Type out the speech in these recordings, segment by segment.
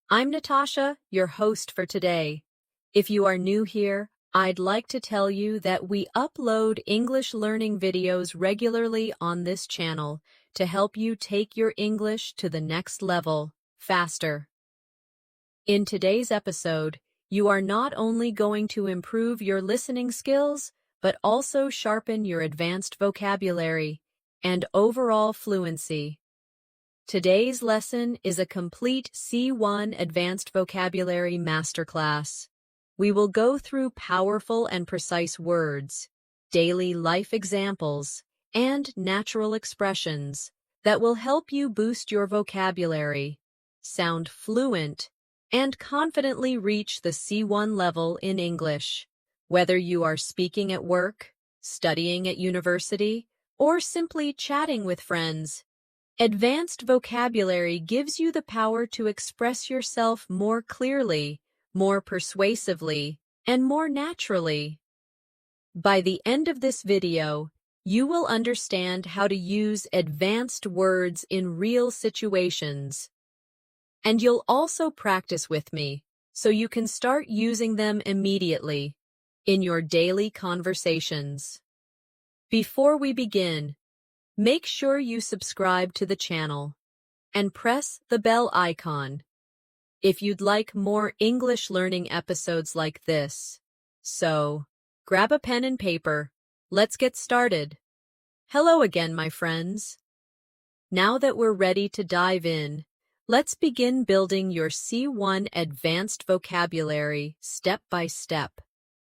I'm Natasha, your host for today. If you are new here, I'd like to tell you that we upload English learning videos regularly on this channel to help you take your English to the next level, faster. In today's episode, you are not only going to improve your listening skills, but also sharpen your advanced vocabulary and overall fluency. Today's lesson is a complete C1 Advanced Vocabulary Masterclass. We will go through powerful and precise words, daily life examples, and natural expressions that will help you boost your vocabulary, sound fluent, and confidently reach the C1 level in English. Whether you are speaking at work, studying at university, or simply chatting with friends, advanced vocabulary gives you the power to express yourself more clearly, more persuasively, and more naturally. By the end of this video, you will understand how to use advanced words in real situations. And you'll also practice with me, so you can start using them immediately in your daily conversations. Before we begin, make sure you subscribe to the channel and press the bell icon if you'd like more English learning episodes like this. So, grab a pen and paper. Let's get started. Hello again, my friends. Now that we're ready to dive in, let's begin building your C1 advanced vocabulary step by step.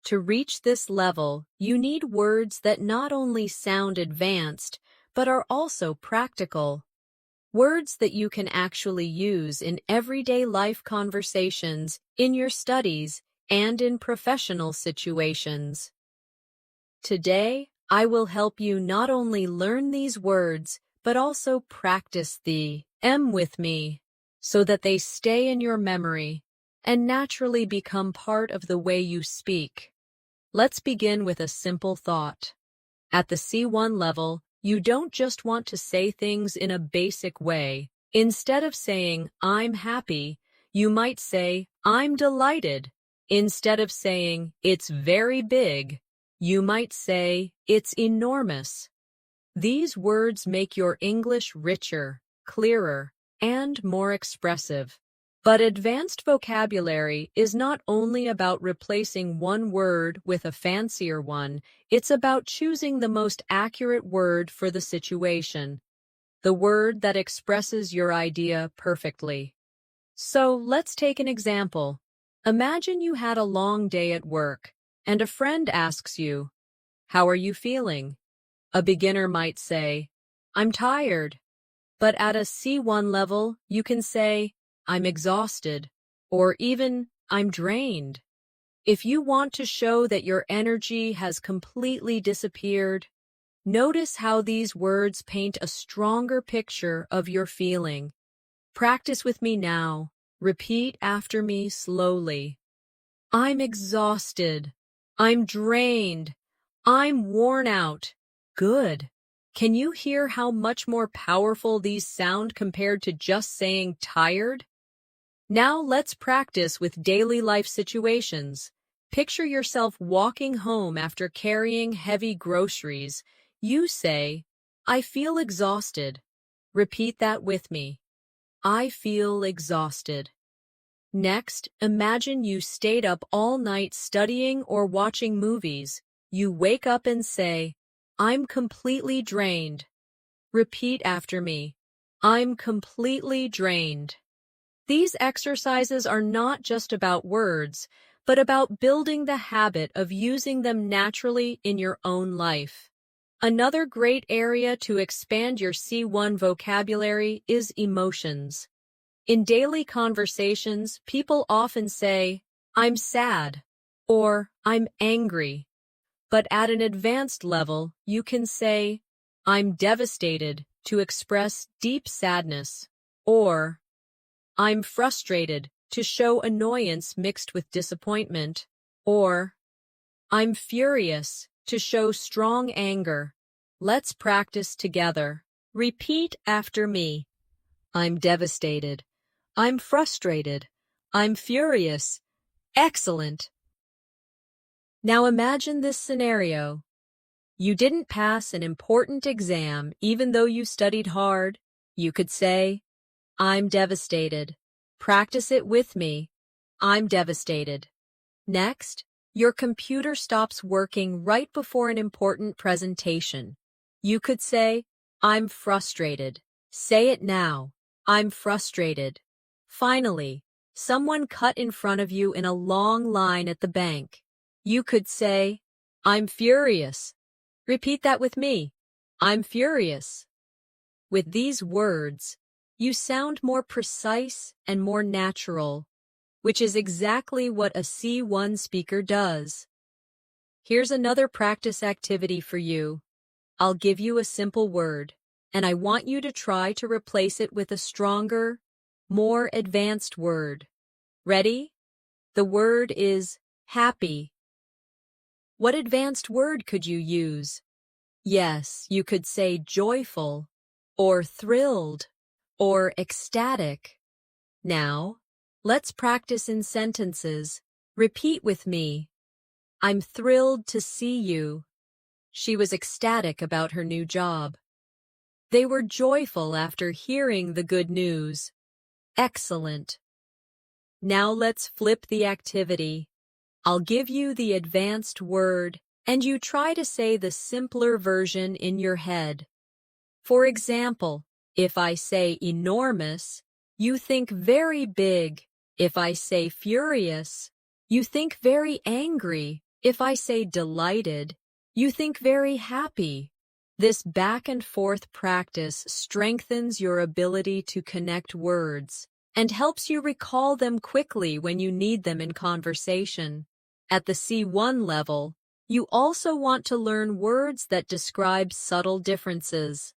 To reach this level, you need words that not only sound advanced, but are also practical. Words that you can actually use in everyday life conversations, in your studies, and in professional situations. Today, I will help you not only learn these words, but also practice the M with me, so that they stay in your memory and naturally become part of the way you speak. Let's begin with a simple thought. At the C1 level, you don't just want to say things in a basic way. Instead of saying, I'm happy, you might say, I'm delighted. Instead of saying, it's very big, you might say, it's enormous. These words make your English richer, clearer, and more expressive. But advanced vocabulary is not only about replacing one word with a fancier one, it's about choosing the most accurate word for the situation, the word that expresses your idea perfectly. So let's take an example. Imagine you had a long day at work, and a friend asks you, "How are you feeling?" A beginner might say, "I'm tired." But at a C1 level, you can say, "I'm exhausted," or even, "I'm drained." If you want to show that your energy has completely disappeared, notice how these words paint a stronger picture of your feeling. Practice with me now. Repeat after me slowly. I'm exhausted. I'm drained. I'm worn out. Good. Can you hear how much more powerful these sound compared to just saying tired? Now let's practice with daily life situations. Picture yourself walking home after carrying heavy groceries. You say, I feel exhausted. Repeat that with me. I feel exhausted. Next, imagine you stayed up all night studying or watching movies. You wake up and say, I'm completely drained. Repeat after me. I'm completely drained. These exercises are not just about words, but about building the habit of using them naturally in your own life. Another great area to expand your C1 vocabulary is emotions. In daily conversations, people often say, I'm sad, or I'm angry. But at an advanced level, you can say, I'm devastated, to express deep sadness, or I'm frustrated, to show annoyance mixed with disappointment, or I'm furious, to show strong anger. Let's practice together. Repeat after me. I'm devastated. I'm frustrated. I'm furious. Excellent. Now imagine this scenario. You didn't pass an important exam even though you studied hard. You could say, I'm devastated. Practice it with me. I'm devastated. Next, your computer stops working right before an important presentation. You could say, I'm frustrated. Say it now. I'm frustrated. Finally, someone cut in front of you in a long line at the bank. You could say, I'm furious. Repeat that with me. I'm furious. With these words, you sound more precise and more natural, which is exactly what a C1 speaker does. Here's another practice activity for you. I'll give you a simple word, and I want you to try to replace it with a stronger, more advanced word. Ready? The word is happy. What advanced word could you use? Yes, you could say joyful, or thrilled, or ecstatic. Now, let's practice in sentences. Repeat with me. I'm thrilled to see you. She was ecstatic about her new job. They were joyful after hearing the good news. Excellent. Now let's flip the activity. I'll give you the advanced word, and you try to say the simpler version in your head. For example, if I say enormous, you think very big. If I say furious, you think very angry. If I say delighted, you think very happy. This back and forth practice strengthens your ability to connect words and helps you recall them quickly when you need them in conversation. At the C1 level, you also want to learn words that describe subtle differences.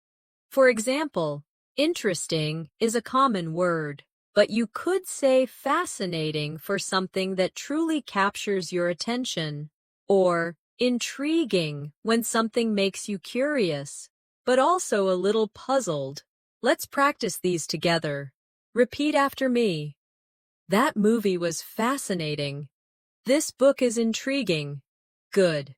For example, interesting is a common word, but you could say fascinating for something that truly captures your attention, or intriguing when something makes you curious, but also a little puzzled. Let's practice these together. Repeat after me. That movie was fascinating. This book is intriguing. Good.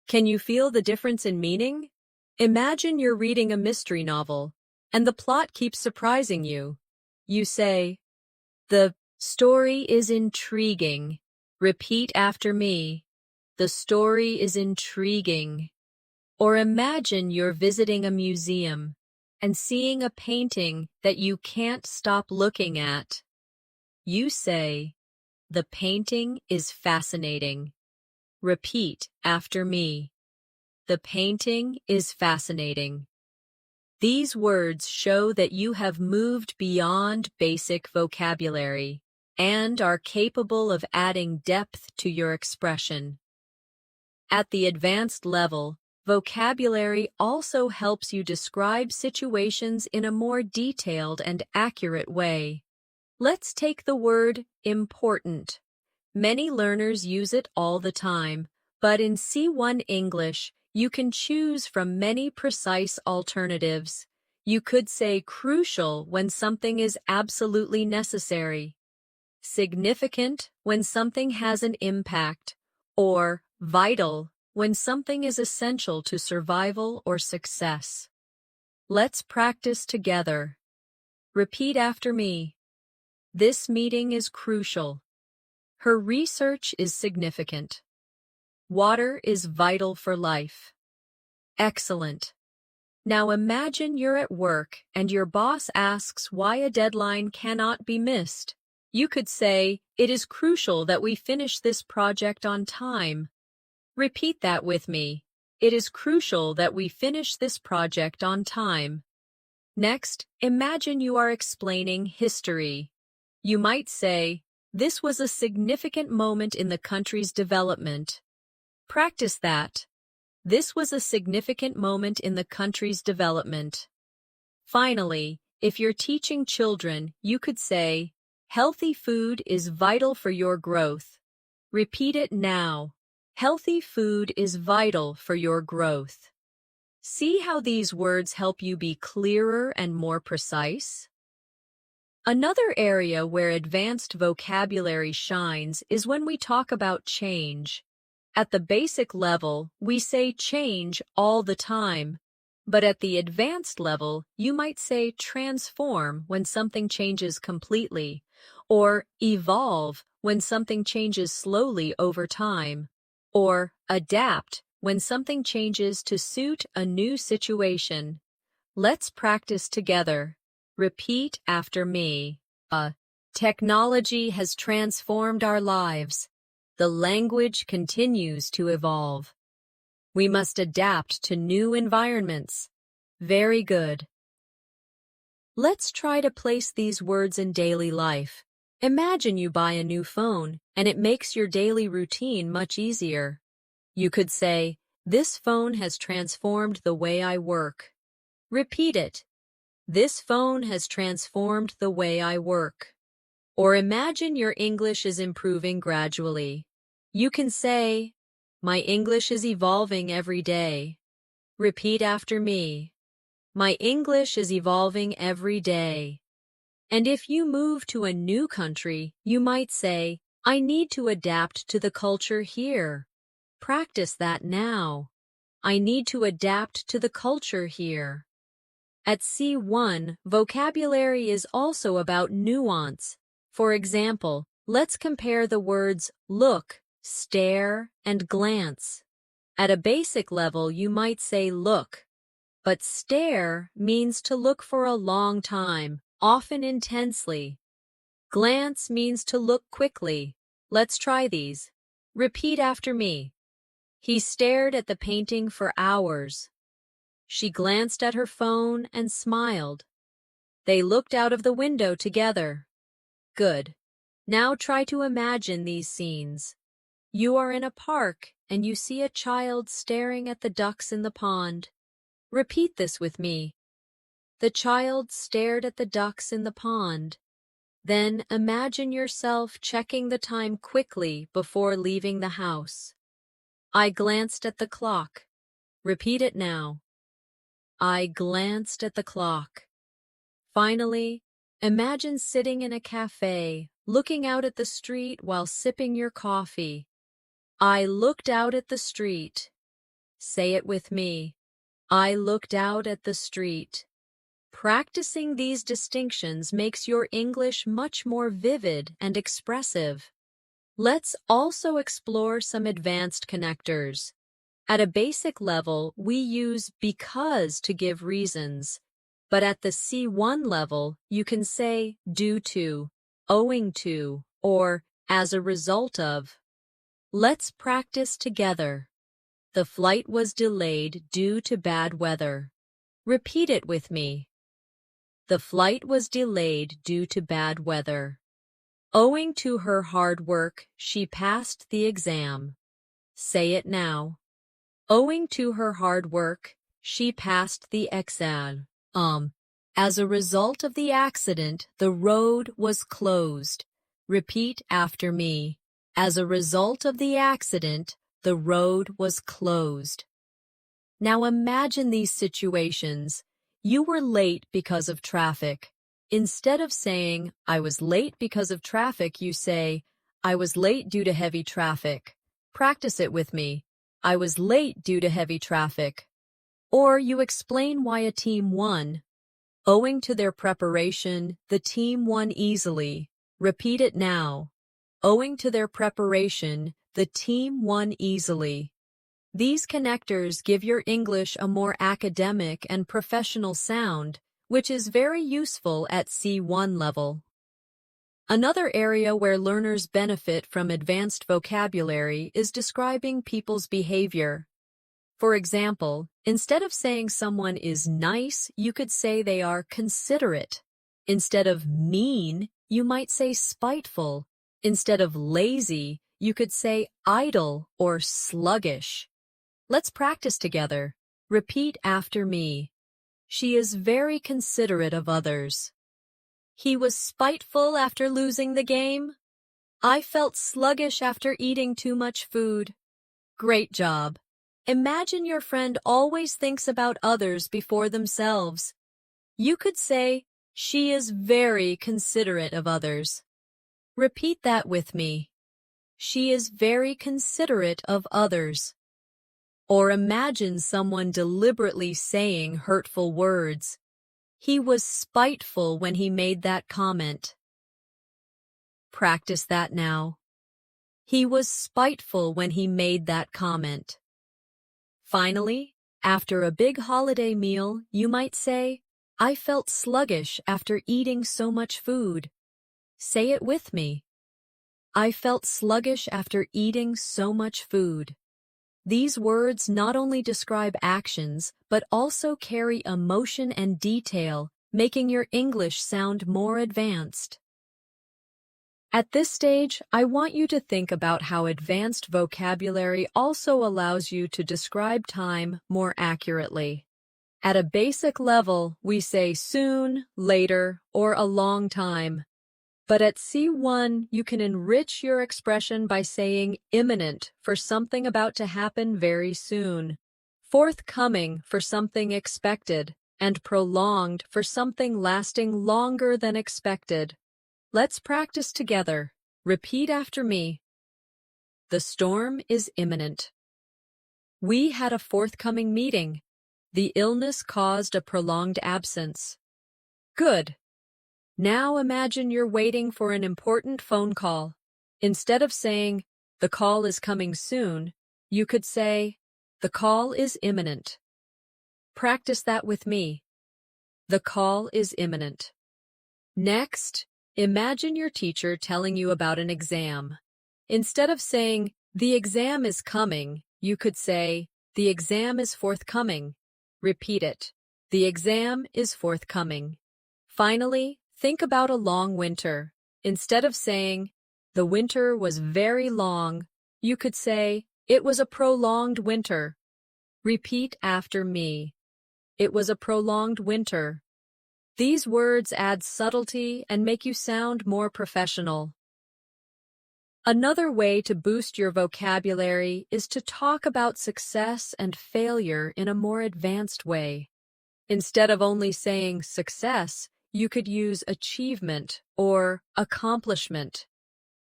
Can you feel the difference in meaning? Imagine you're reading a mystery novel, and the plot keeps surprising you. You say, the story is intriguing. Repeat after me. The story is intriguing. Or imagine you're visiting a museum and seeing a painting that you can't stop looking at. You say, the painting is fascinating. Repeat after me. The painting is fascinating. These words show that you have moved beyond basic vocabulary and are capable of adding depth to your expression. At the advanced level, vocabulary also helps you describe situations in a more detailed and accurate way. Let's take the word important. Many learners use it all the time, but in C1 English, you can choose from many precise alternatives. You could say crucial when something is absolutely necessary, significant when something has an impact, or vital when something is essential to survival or success. Let's practice together. Repeat after me. This meeting is crucial. Her research is significant. Water is vital for life. Excellent. Now imagine you're at work and your boss asks why a deadline cannot be missed. You could say, it is crucial that we finish this project on time. Repeat that with me. It is crucial that we finish this project on time. Next, imagine you are explaining history. You might say, this was a significant moment in the country's development. Practice that. This was a significant moment in the country's development. Finally, if you're teaching children, you could say, healthy food is vital for your growth. Repeat it now. Healthy food is vital for your growth. See how these words help you be clearer and more precise? Another area where advanced vocabulary shines is when we talk about change. At the basic level, we say change all the time. But at the advanced level, you might say transform when something changes completely, or evolve when something changes slowly over time, or adapt when something changes to suit a new situation. Let's practice together. Repeat after me. Technology has transformed our lives. The language continues to evolve. We must adapt to new environments. Very good. Let's try to place these words in daily life. Imagine you buy a new phone, and it makes your daily routine much easier. You could say, "This phone has transformed the way I work." Repeat it. This phone has transformed the way I work. Or imagine your English is improving gradually. You can say, "My English is evolving every day." Repeat after me. My English is evolving every day. And if you move to a new country, you might say, "I need to adapt to the culture here." Practice that now. I need to adapt to the culture here. At C1, vocabulary is also about nuance. For example, let's compare the words look, stare, and glance. At a basic level, you might say look, but stare means to look for a long time, often intensely. Glance means to look quickly. Let's try these. Repeat after me. He stared at the painting for hours. She glanced at her phone and smiled. They looked out of the window together. Good. Now try to imagine these scenes. You are in a park and you see a child staring at the ducks in the pond. Repeat this with me. The child stared at the ducks in the pond. Then imagine yourself checking the time quickly before leaving the house. I glanced at the clock. Repeat it now. I glanced at the clock. Finally, imagine sitting in a cafe, looking out at the street while sipping your coffee. I looked out at the street. Say it with me. I looked out at the street. Practicing these distinctions makes your English much more vivid and expressive. Let's also explore some advanced connectors. At a basic level, we use because to give reasons. But at the C1 level, you can say due to, owing to, or as a result of. Let's practice together. The flight was delayed due to bad weather. Repeat it with me. The flight was delayed due to bad weather. Owing to her hard work, she passed the exam. Say it now. Owing to her hard work, she passed the exam. As a result of the accident, the road was closed. Repeat after me. As a result of the accident, the road was closed. Now imagine these situations. You were late because of traffic. Instead of saying, "I was late because of traffic," you say, "I was late due to heavy traffic." Practice it with me. I was late due to heavy traffic. Or you explain why a team won. Owing to their preparation, the team won easily. Repeat it now. Owing to their preparation, the team won easily. These connectors give your English a more academic and professional sound, which is very useful at C1 level. Another area where learners benefit from advanced vocabulary is describing people's behavior. For example, instead of saying someone is nice, you could say they are considerate. Instead of mean, you might say spiteful. Instead of lazy, you could say idle or sluggish. Let's practice together. Repeat after me. She is very considerate of others. He was spiteful after losing the game. I felt sluggish after eating too much food. Great job. Imagine your friend always thinks about others before themselves. You could say, She is very considerate of others. Repeat that with me. She is very considerate of others. Or imagine someone deliberately saying hurtful words. He was spiteful when he made that comment. Practice that now. He was spiteful when he made that comment. Finally, after a big holiday meal, you might say, I felt sluggish after eating so much food. Say it with me. I felt sluggish after eating so much food. These words not only describe actions, but also carry emotion and detail, making your English sound more advanced. At this stage, I want you to think about how advanced vocabulary also allows you to describe time more accurately. At a basic level, we say soon, later, or a long time. But at C1, you can enrich your expression by saying imminent for something about to happen very soon, forthcoming for something expected, and prolonged for something lasting longer than expected. Let's practice together. Repeat after me. The storm is imminent. We had a forthcoming meeting. The illness caused a prolonged absence. Good. Now imagine you're waiting for an important phone call. Instead of saying, the call is coming soon, you could say, the call is imminent. Practice that with me. The call is imminent. Next, imagine your teacher telling you about an exam. Instead of saying, the exam is coming, you could say, the exam is forthcoming. Repeat it. The exam is forthcoming. Finally, think about a long winter. Instead of saying, the winter was very long, you could say, it was a prolonged winter. Repeat after me. It was a prolonged winter. These words add subtlety and make you sound more professional. Another way to boost your vocabulary is to talk about success and failure in a more advanced way. Instead of only saying success, you could use achievement or accomplishment.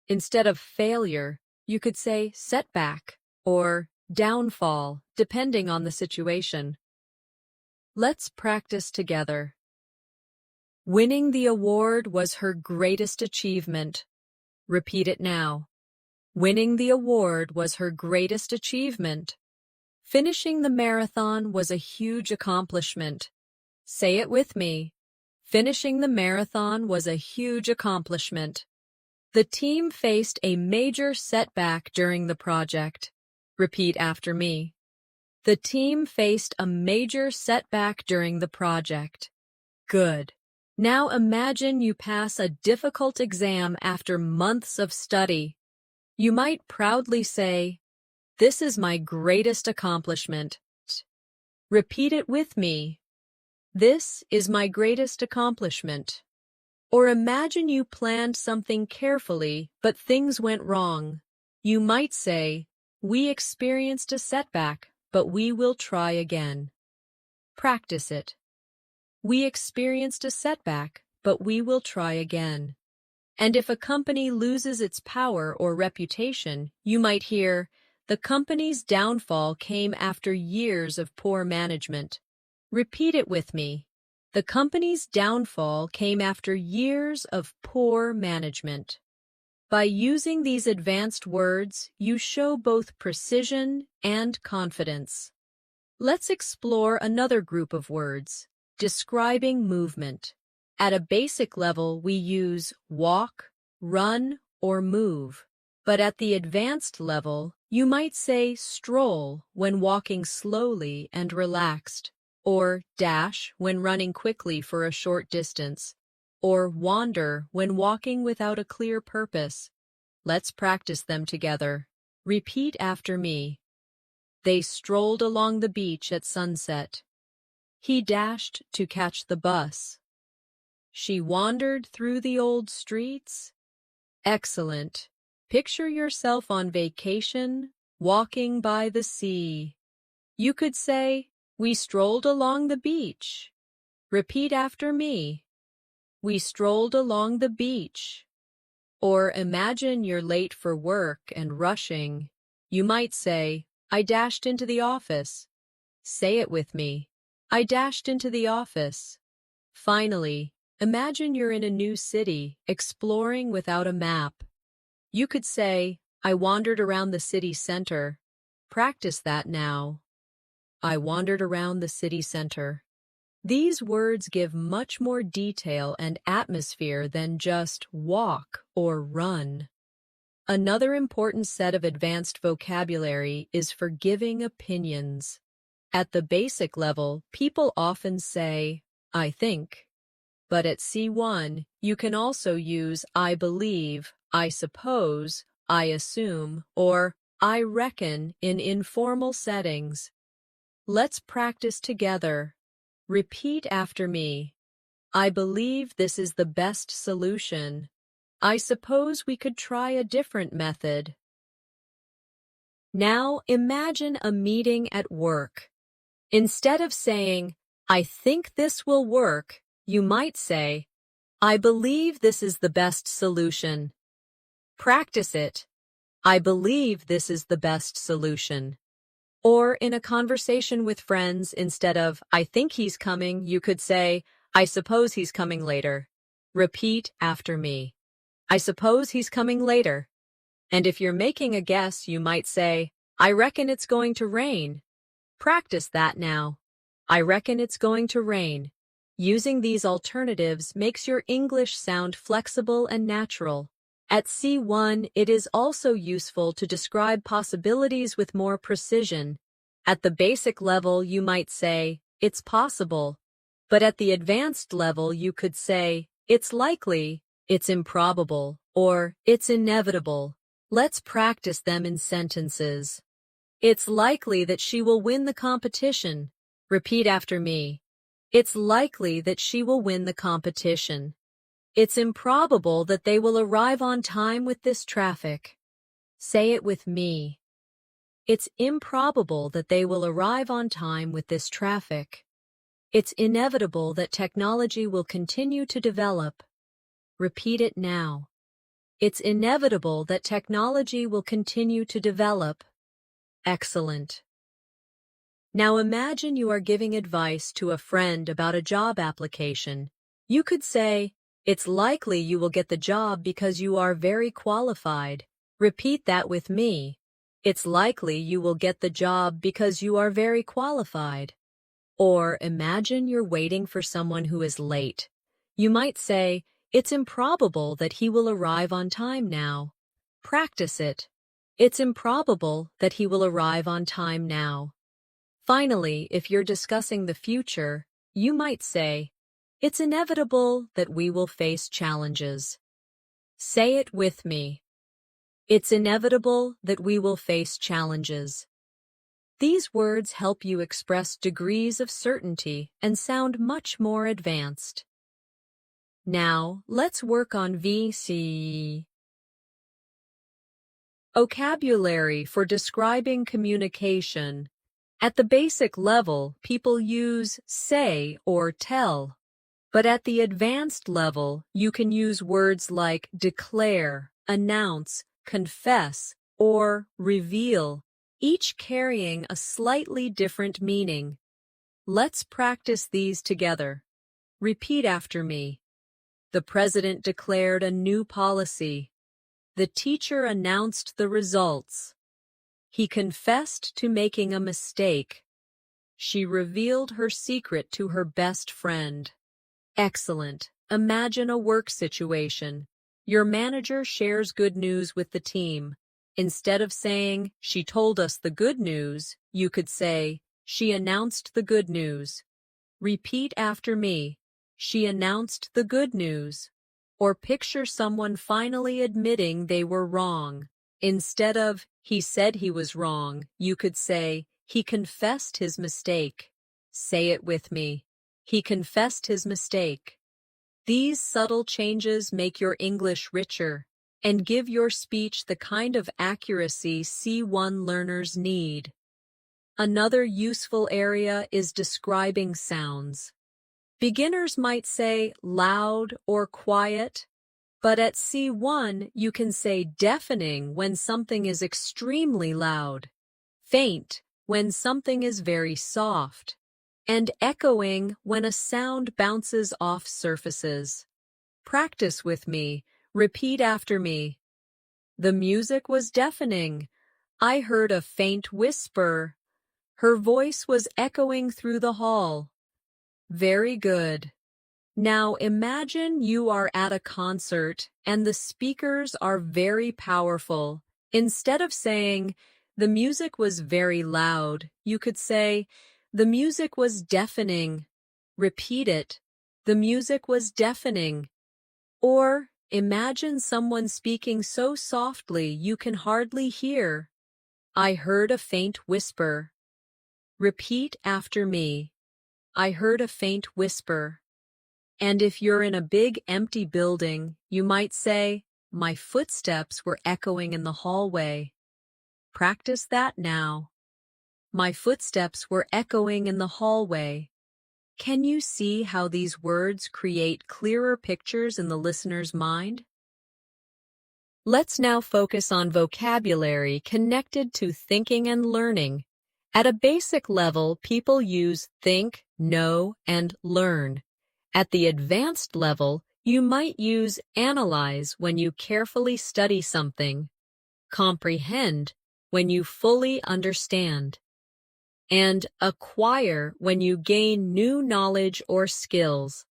Instead of failure, you could say setback or downfall, depending on the situation. Let's practice together. Winning the award was her greatest achievement. Repeat it now. Winning the award was her greatest achievement. Finishing the marathon was a huge accomplishment. Say it with me. Finishing the marathon was a huge accomplishment. The team faced a major setback during the project. Repeat after me. The team faced a major setback during the project. Good. Now imagine you pass a difficult exam after months of study. You might proudly say, "This is my greatest accomplishment." Repeat it with me. This is my greatest accomplishment. Or imagine you planned something carefully, but things went wrong. You might say, "We experienced a setback, but we will try again." Practice it. We experienced a setback, but we will try again. And if a company loses its power or reputation, you might hear, "The company's downfall came after years of poor management." Repeat it with me. The company's downfall came after years of poor management. By using these advanced words, you show both precision and confidence. Let's explore another group of words, describing movement. At a basic level, we use walk, run, or move. But at the advanced level, you might say stroll when walking slowly and relaxed, or dash when running quickly for a short distance, or wander when walking without a clear purpose. Let's practice them together. Repeat after me. They strolled along the beach at sunset. He dashed to catch the bus. She wandered through the old streets. Excellent. Picture yourself on vacation, walking by the sea. You could say, "We strolled along the beach." Repeat after me. We strolled along the beach. Or imagine you're late for work and rushing. You might say, I dashed into the office. Say it with me. I dashed into the office. Finally, imagine you're in a new city, exploring without a map. You could say, I wandered around the city center. Practice that now. I wandered around the city center. These words give much more detail and atmosphere than just walk or run. Another important set of advanced vocabulary is for giving opinions. At the basic level, people often say, I think. But at C1, you can also use I believe, I suppose, I assume, or I reckon in informal settings. Let's practice together. Repeat after me. I believe this is the best solution. I suppose we could try a different method. Now imagine a meeting at work. Instead of saying, I think this will work, you might say, I believe this is the best solution. Practice it. I believe this is the best solution. Or in a conversation with friends, instead of, I think he's coming, you could say, I suppose he's coming later. Repeat after me. I suppose he's coming later. And if you're making a guess, you might say, I reckon it's going to rain. Practice that now. I reckon it's going to rain. Using these alternatives makes your English sound flexible and natural. At C1, it is also useful to describe possibilities with more precision. At the basic level, you might say, it's possible. But at the advanced level, you could say, it's likely, it's improbable, or it's inevitable. Let's practice them in sentences. It's likely that she will win the competition. Repeat after me. It's likely that she will win the competition. It's improbable that they will arrive on time with this traffic. Say it with me. It's improbable that they will arrive on time with this traffic. It's inevitable that technology will continue to develop. Repeat it now. It's inevitable that technology will continue to develop. Excellent. Now imagine you are giving advice to a friend about a job application. You could say, it's likely you will get the job because you are very qualified. Repeat that with me. It's likely you will get the job because you are very qualified. Or imagine you're waiting for someone who is late. You might say, it's improbable that he will arrive on time now. Practice it. It's improbable that he will arrive on time now. Finally, if you're discussing the future, you might say, it's inevitable that we will face challenges. Say it with me. It's inevitable that we will face challenges. These words help you express degrees of certainty and sound much more advanced. Now, let's work on VC. Vocabulary for describing communication. At the basic level, people use say or tell. But at the advanced level, you can use words like declare, announce, confess, or reveal, each carrying a slightly different meaning. Let's practice these together. Repeat after me. The president declared a new policy. The teacher announced the results. He confessed to making a mistake. She revealed her secret to her best friend. Excellent. Imagine a work situation. Your manager shares good news with the team. Instead of saying, she told us the good news, you could say, she announced the good news. Repeat after me. She announced the good news. Or picture someone finally admitting they were wrong. Instead of, he said he was wrong, you could say, he confessed his mistake. Say it with me. He confessed his mistake. These subtle changes make your English richer and give your speech the kind of accuracy C1 learners need. Another useful area is describing sounds. Beginners might say loud or quiet, but at C1 you can say deafening when something is extremely loud, faint when something is very soft, and echoing when a sound bounces off surfaces. Practice with me. Repeat after me. The music was deafening. I heard a faint whisper. Her voice was echoing through the hall. Very good. Now imagine you are at a concert and the speakers are very powerful. Instead of saying, the music was very loud, you could say, the music was deafening. Repeat it. The music was deafening. Or, imagine someone speaking so softly you can hardly hear. I heard a faint whisper. Repeat after me. I heard a faint whisper. And if you're in a big empty building, you might say, my footsteps were echoing in the hallway. Practice that now. My footsteps were echoing in the hallway. Can you see how these words create clearer pictures in the listener's mind? Let's now focus on vocabulary connected to thinking and learning. At a basic level, people use think, know, and learn. At the advanced level, you might use analyze when you carefully study something, comprehend when you fully understand, and acquire when you gain new knowledge or skills.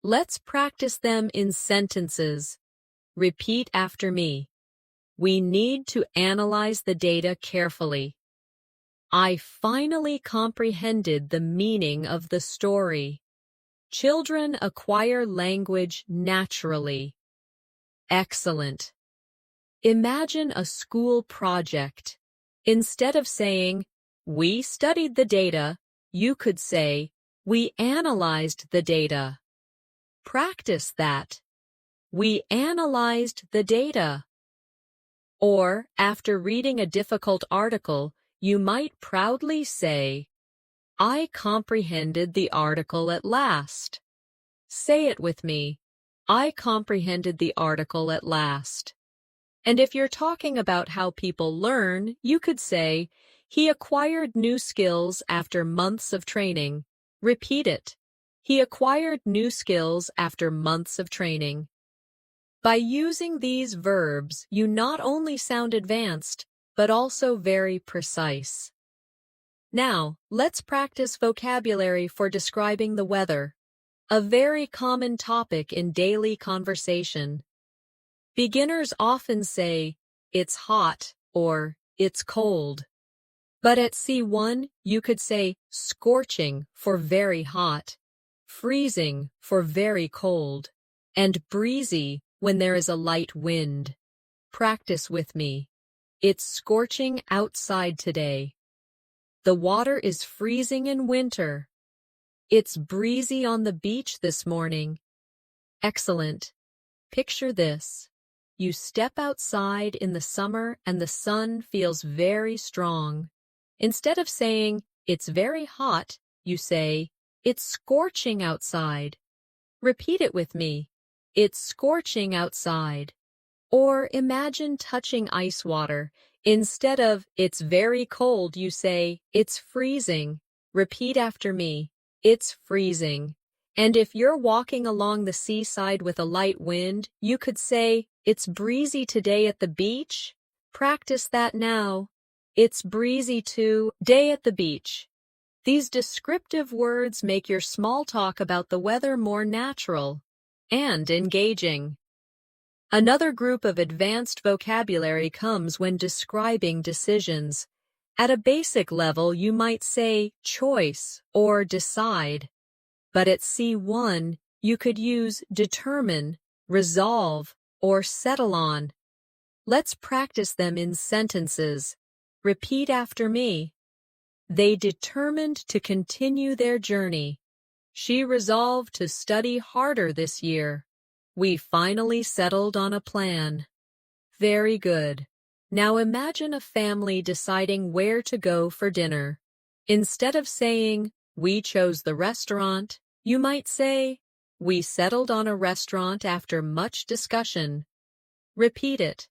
Let's practice them in sentences. Repeat after me. We need to analyze the data carefully. I finally comprehended the meaning of the story. Children acquire language naturally. Excellent. Imagine a school project. Instead of saying, we studied the data, you could say, we analyzed the data. Practice that. We analyzed the data. Or, after reading a difficult article, you might proudly say, I comprehended the article at last. Say it with me. I comprehended the article at last. And if you're talking about how people learn, you could say, he acquired new skills after months of training. Repeat it. He acquired new skills after months of training. By using these verbs, you not only sound advanced, but also very precise. Now, let's practice vocabulary for describing the weather, a very common topic in daily conversation. Beginners often say, it's hot or it's cold. But at C1, you could say scorching for very hot, freezing for very cold, and breezy when there is a light wind. Practice with me. It's scorching outside today. The water is freezing in winter. It's breezy on the beach this morning. Excellent. Picture this. You step outside in the summer and the sun feels very strong. Instead of saying, it's very hot, you say, it's scorching outside. Repeat it with me. It's scorching outside. Or imagine touching ice water. Instead of, it's very cold, you say, it's freezing. Repeat after me. It's freezing. And if you're walking along the seaside with a light wind, you could say, it's breezy today at the beach. Practice that now. It's breezy today at the beach. These descriptive words make your small talk about the weather more natural and engaging. Another group of advanced vocabulary comes when describing decisions. At a basic level, you might say choice or decide. But at C1, you could use determine, resolve, or settle on. Let's practice them in sentences. Repeat after me. They determined to continue their journey. She resolved to study harder this year. We finally settled on a plan. Very good. Now imagine a family deciding where to go for dinner. Instead of saying, we chose the restaurant, You might say, we settled on a restaurant after much discussion. Repeat it.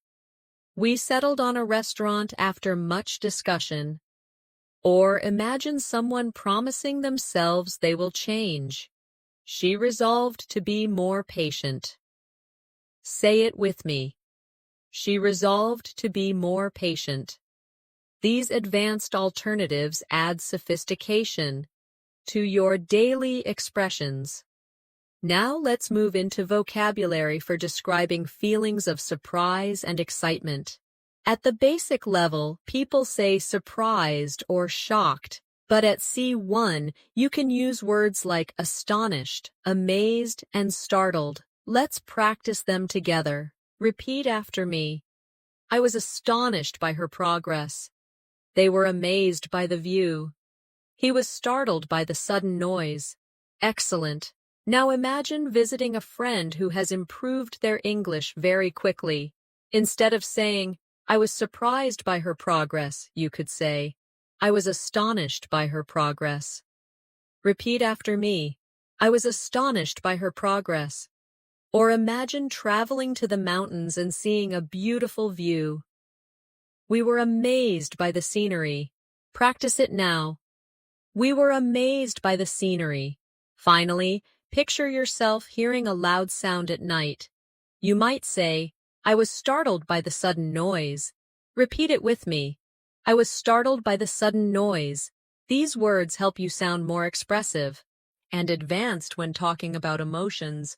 We settled on a restaurant after much discussion. Or imagine someone promising themselves they will change. She resolved to be more patient. Say it with me. She resolved to be more patient. These advanced alternatives add sophistication to your daily expressions. Now let's move into vocabulary for describing feelings of surprise and excitement. At the basic level, people say surprised or shocked, but at C1, you can use words like astonished, amazed, and startled. Let's practice them together. Repeat after me. I was astonished by her progress. They were amazed by the view. He was startled by the sudden noise. Excellent. Now imagine visiting a friend who has improved their English very quickly. Instead of saying, I was surprised by her progress, you could say, I was astonished by her progress. Repeat after me. I was astonished by her progress. Or imagine traveling to the mountains and seeing a beautiful view. We were amazed by the scenery. Practice it now. We were amazed by the scenery. Finally, picture yourself hearing a loud sound at night. You might say, I was startled by the sudden noise. Repeat it with me. I was startled by the sudden noise. These words help you sound more expressive and advanced when talking about emotions.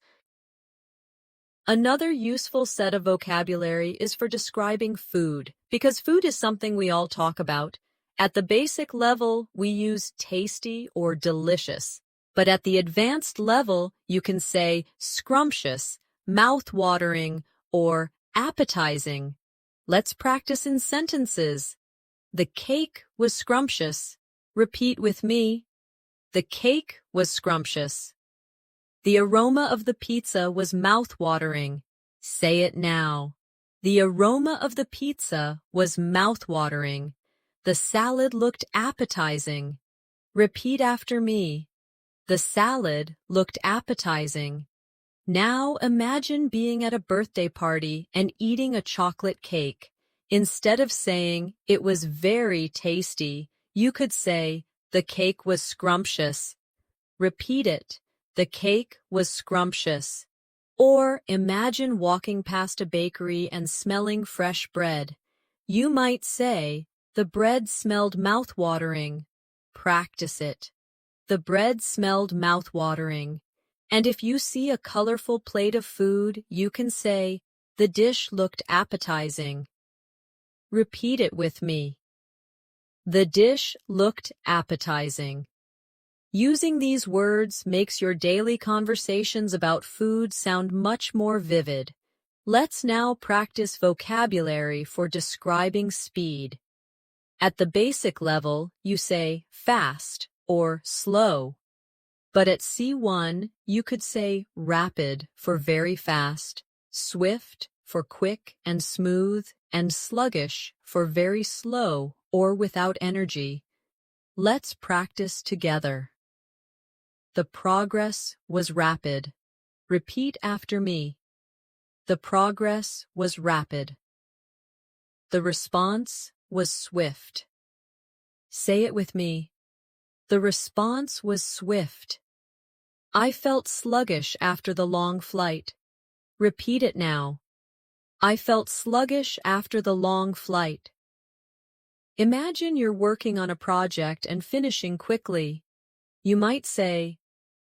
Another useful set of vocabulary is for describing food, because food is something we all talk about. At the basic level, we use tasty or delicious. But at the advanced level, you can say scrumptious, mouth-watering, or appetizing. Let's practice in sentences. The cake was scrumptious. Repeat with me. The cake was scrumptious. The aroma of the pizza was mouth-watering. Say it now. The aroma of the pizza was mouth-watering. The salad looked appetizing. Repeat after me. The salad looked appetizing. Now imagine being at a birthday party and eating a chocolate cake. Instead of saying, it was very tasty, you could say, the cake was scrumptious. Repeat it. The cake was scrumptious. Or imagine walking past a bakery and smelling fresh bread. You might say, the bread smelled mouth-watering. Practice it. The bread smelled mouth-watering. And if you see a colorful plate of food, you can say, the dish looked appetizing. Repeat it with me. The dish looked appetizing. Using these words makes your daily conversations about food sound much more vivid. Let's now practice vocabulary for describing speed. At the basic level, you say fast or slow. But at C1, you could say rapid for very fast, swift for quick and smooth, and sluggish for very slow or without energy. Let's practice together. The progress was rapid. Repeat after me. The progress was rapid. The response was swift. Say it with me. The response was swift. I felt sluggish after the long flight. Repeat it now. I felt sluggish after the long flight. Imagine you're working on a project and finishing quickly. You might say,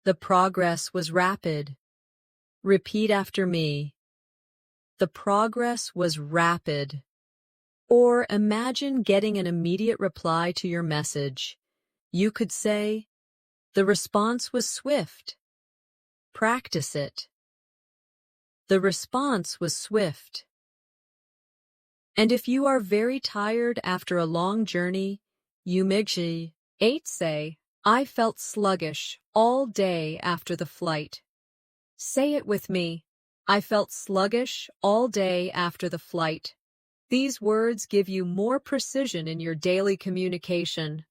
the progress was rapid. Repeat after me. The progress was rapid. Or imagine getting an immediate reply to your message. You could say, the response was swift. Practice it. The response was swift. And if you are very tired after a long journey, you may say, I felt sluggish all day after the flight. Say it with me. I felt sluggish all day after the flight. These words give you more precision in your daily communication.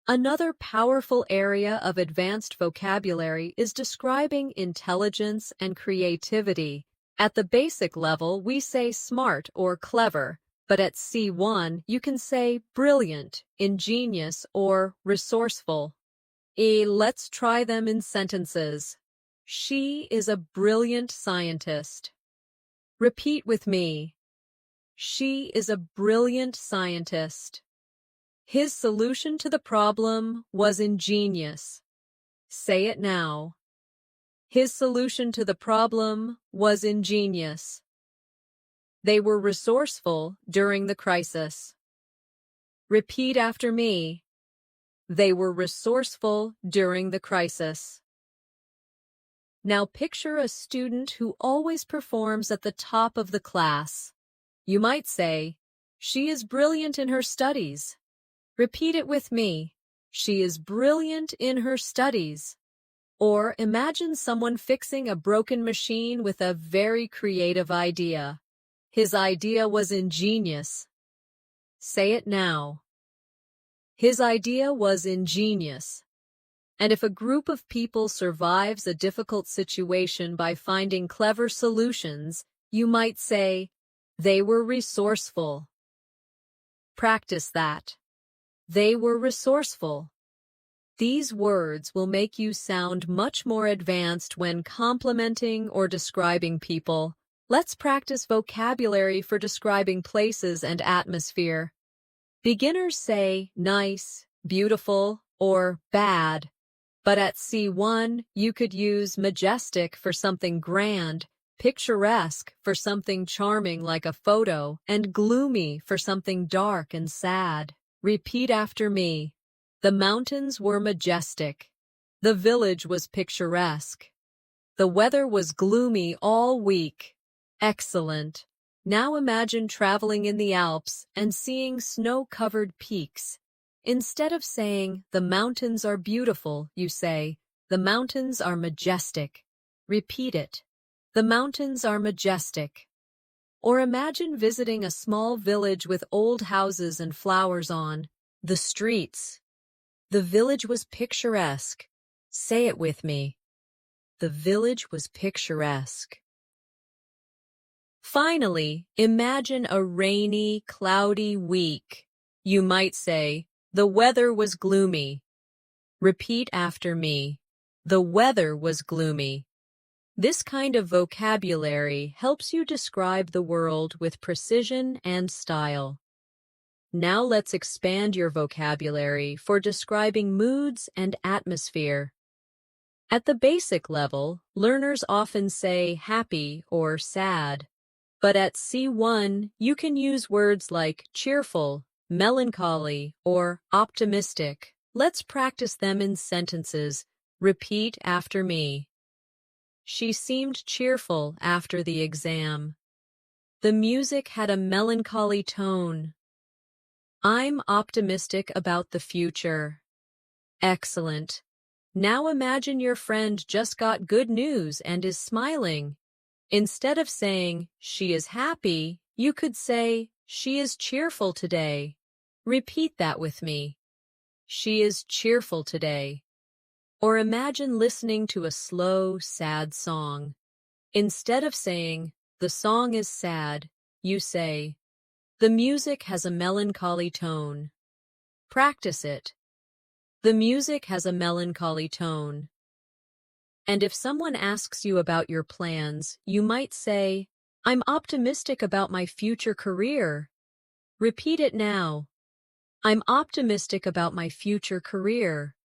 Another powerful area of advanced vocabulary is describing intelligence and creativity. At the basic level, we say smart or clever, but at C1, you can say brilliant, ingenious, or resourceful. Let's try them in sentences. She is a brilliant scientist. Repeat with me. She is a brilliant scientist. His solution to the problem was ingenious. Say it now. His solution to the problem was ingenious. They were resourceful during the crisis. Repeat after me. They were resourceful during the crisis. Now picture a student who always performs at the top of the class. You might say, she is brilliant in her studies. Repeat it with me. She is brilliant in her studies. Or imagine someone fixing a broken machine with a very creative idea. His idea was ingenious. Say it now. His idea was ingenious. And if a group of people survives a difficult situation by finding clever solutions, you might say, they were resourceful. Practice that. They were resourceful. These words will make you sound much more advanced when complimenting or describing people. Let's practice vocabulary for describing places and atmosphere. Beginners say nice, beautiful, or bad. But at C1, you could use majestic for something grand, picturesque for something charming like a photo, and gloomy for something dark and sad. Repeat after me. The mountains were majestic. The village was picturesque. The weather was gloomy all week. Excellent. Now imagine traveling in the Alps and seeing snow-covered peaks. Instead of saying, the mountains are beautiful, you say, the mountains are majestic. Repeat it. The mountains are majestic. Or imagine visiting a small village with old houses and flowers on the streets. The village was picturesque. Say it with me. The village was picturesque. Finally, imagine a rainy, cloudy week. You might say, the weather was gloomy. Repeat after me. The weather was gloomy. This kind of vocabulary helps you describe the world with precision and style. Now let's expand your vocabulary for describing moods and atmosphere. At the basic level, learners often say happy or sad. But at C1, you can use words like cheerful, melancholy, or optimistic. Let's practice them in sentences. Repeat after me. She seemed cheerful after the exam. The music had a melancholy tone. I'm optimistic about the future. Excellent. Now imagine your friend just got good news and is smiling. Instead of saying, she is happy, you could say, she is cheerful today. Repeat that with me. She is cheerful today. Or imagine listening to a slow, sad song. Instead of saying, the song is sad, you say, the music has a melancholy tone. Practice it. The music has a melancholy tone. And if someone asks you about your plans, you might say, I'm optimistic about my future career. Repeat it now. I'm optimistic about my future career.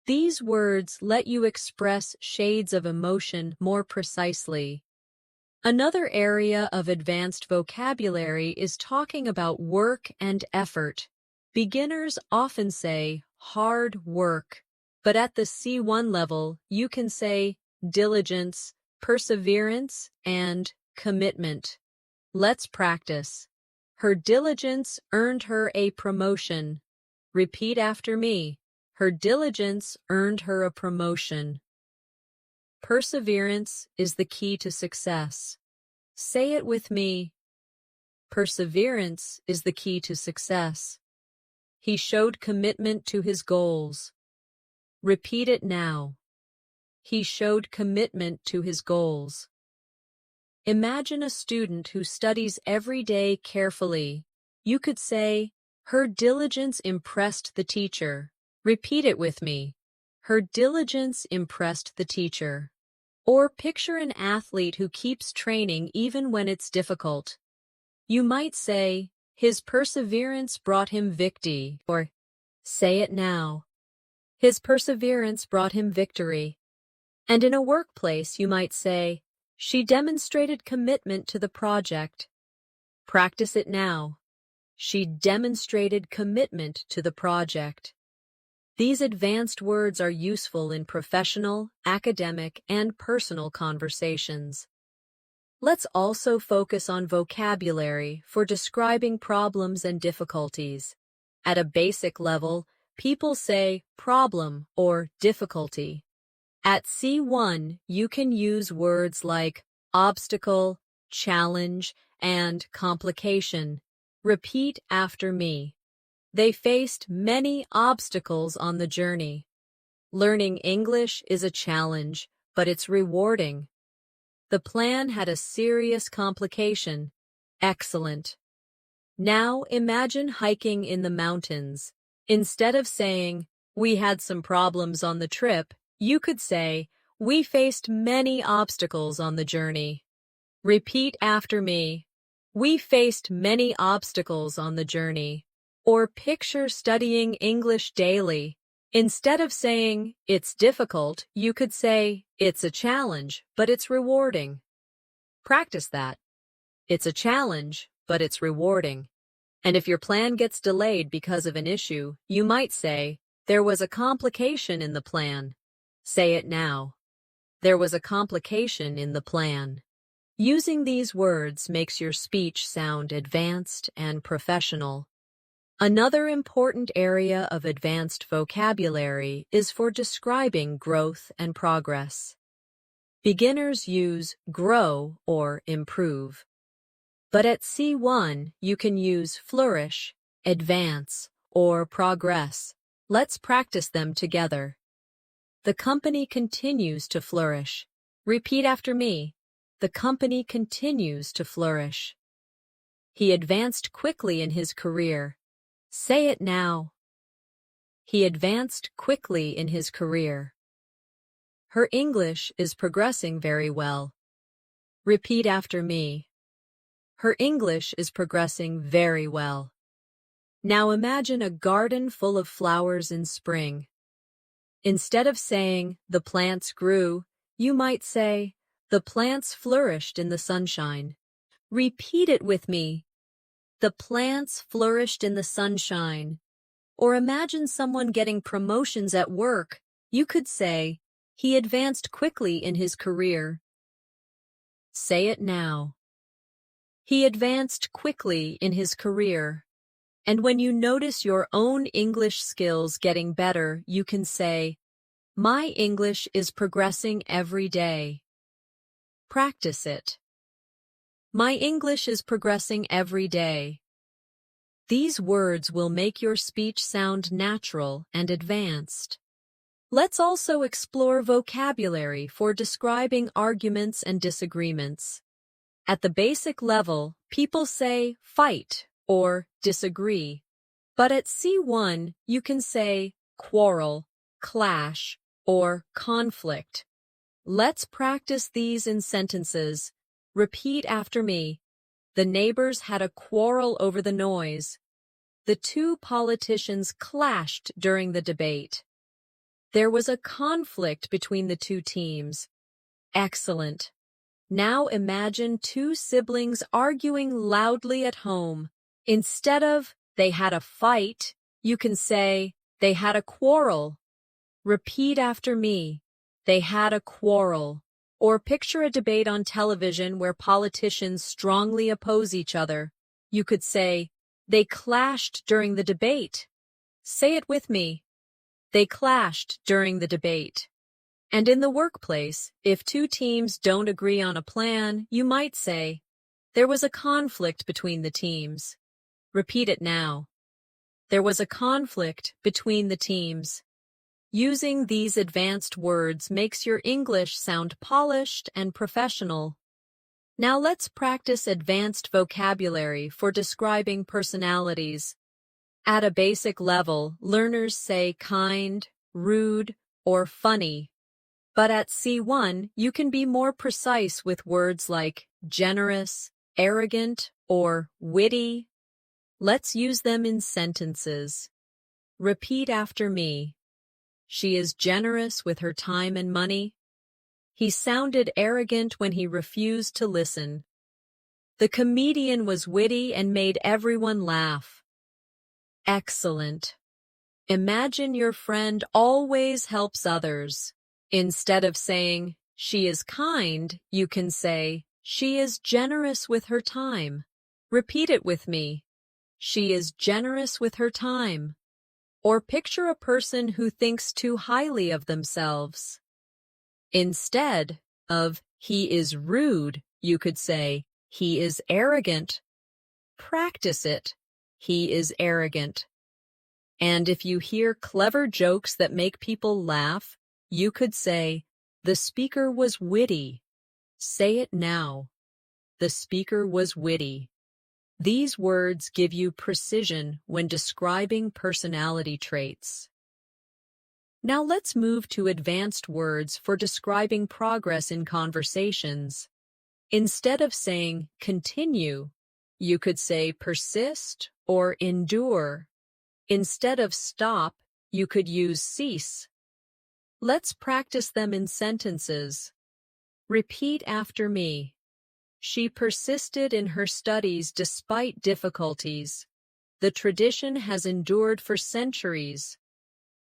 These words let you express shades of emotion more precisely. Another area of advanced vocabulary is talking about work and effort. Beginners often say hard work. But at the C1 level, you can say diligence, perseverance, and commitment. Let's practice. Her diligence earned her a promotion. Repeat after me. Her diligence earned her a promotion. Perseverance is the key to success. Say it with me. Perseverance is the key to success. He showed commitment to his goals. Repeat it now. He showed commitment to his goals. Imagine a student who studies every day carefully. You could say, her diligence impressed the teacher. Repeat it with me. Her diligence impressed the teacher. Or picture an athlete who keeps training even when it's difficult. You might say, his perseverance brought him victory, or say it now. His perseverance brought him victory. And in a workplace, you might say, she demonstrated commitment to the project. Practice it now. She demonstrated commitment to the project. These advanced words are useful in professional, academic, and personal conversations. Let's also focus on vocabulary for describing problems and difficulties. At a basic level, people say problem or difficulty. At C1, you can use words like obstacle, challenge, and complication. Repeat after me. They faced many obstacles on the journey. Learning English is a challenge, but it's rewarding. The plan had a serious complication. Excellent. Now imagine hiking in the mountains. Instead of saying, we had some problems on the trip, you could say, we faced many obstacles on the journey. Repeat after me. We faced many obstacles on the journey. Or picture studying English daily. Instead of saying, it's difficult, you could say, it's a challenge, but it's rewarding. Practice that. It's a challenge, but it's rewarding. And if your plan gets delayed because of an issue, you might say, there was a complication in the plan. Say it now. There was a complication in the plan. Using these words makes your speech sound advanced and professional. Another important area of advanced vocabulary is for describing growth and progress. Beginners use grow or improve. But at C1, you can use flourish, advance, or progress. Let's practice them together. The company continues to flourish. Repeat after me. The company continues to flourish. He advanced quickly in his career. Say it now. He advanced quickly in his career. Her English is progressing very well. Repeat after me. Her English is progressing very well. Now imagine a garden full of flowers in spring. Instead of saying, the plants grew, you might say, the plants flourished in the sunshine. Repeat it with me. The plants flourished in the sunshine. Or imagine someone getting promotions at work. You could say, he advanced quickly in his career. Say it now. He advanced quickly in his career. And when you notice your own English skills getting better, you can say, my English is progressing every day. Practice it. My English is progressing every day. These words will make your speech sound natural and advanced. Let's also explore vocabulary for describing arguments and disagreements. At the basic level, people say fight or disagree. But at C1, you can say quarrel, clash, or conflict. Let's practice these in sentences. Repeat after me. The neighbors had a quarrel over the noise. The two politicians clashed during the debate. There was a conflict between the two teams. Excellent. Now imagine two siblings arguing loudly at home. Instead of, they had a fight, you can say, they had a quarrel. Repeat after me. They had a quarrel. Or picture a debate on television where politicians strongly oppose each other. You could say, they clashed during the debate. Say it with me. They clashed during the debate. And in the workplace, if two teams don't agree on a plan, you might say, there was a conflict between the teams. Repeat it now. There was a conflict between the teams. Using these advanced words makes your English sound polished and professional. Now let's practice advanced vocabulary for describing personalities. At a basic level, learners say kind, rude, or funny. But at C1, you can be more precise with words like generous, arrogant, or witty. Let's use them in sentences. Repeat after me. She is generous with her time and money. He sounded arrogant when he refused to listen. The comedian was witty and made everyone laugh. Excellent. Imagine your friend always helps others. Instead of saying, she is kind, you can say, she is generous with her time. Repeat it with me. She is generous with her time. Or picture a person who thinks too highly of themselves. Instead of, he is rude, you could say, he is arrogant. Practice it. He is arrogant. And if you hear clever jokes that make people laugh, you could say, the speaker was witty. Say it now. The speaker was witty. These words give you precision when describing personality traits. Now let's move to advanced words for describing progress in conversations. Instead of saying continue, you could say persist or endure. Instead of stop, you could use cease. Let's practice them in sentences. Repeat after me. She persisted in her studies despite difficulties. The tradition has endured for centuries.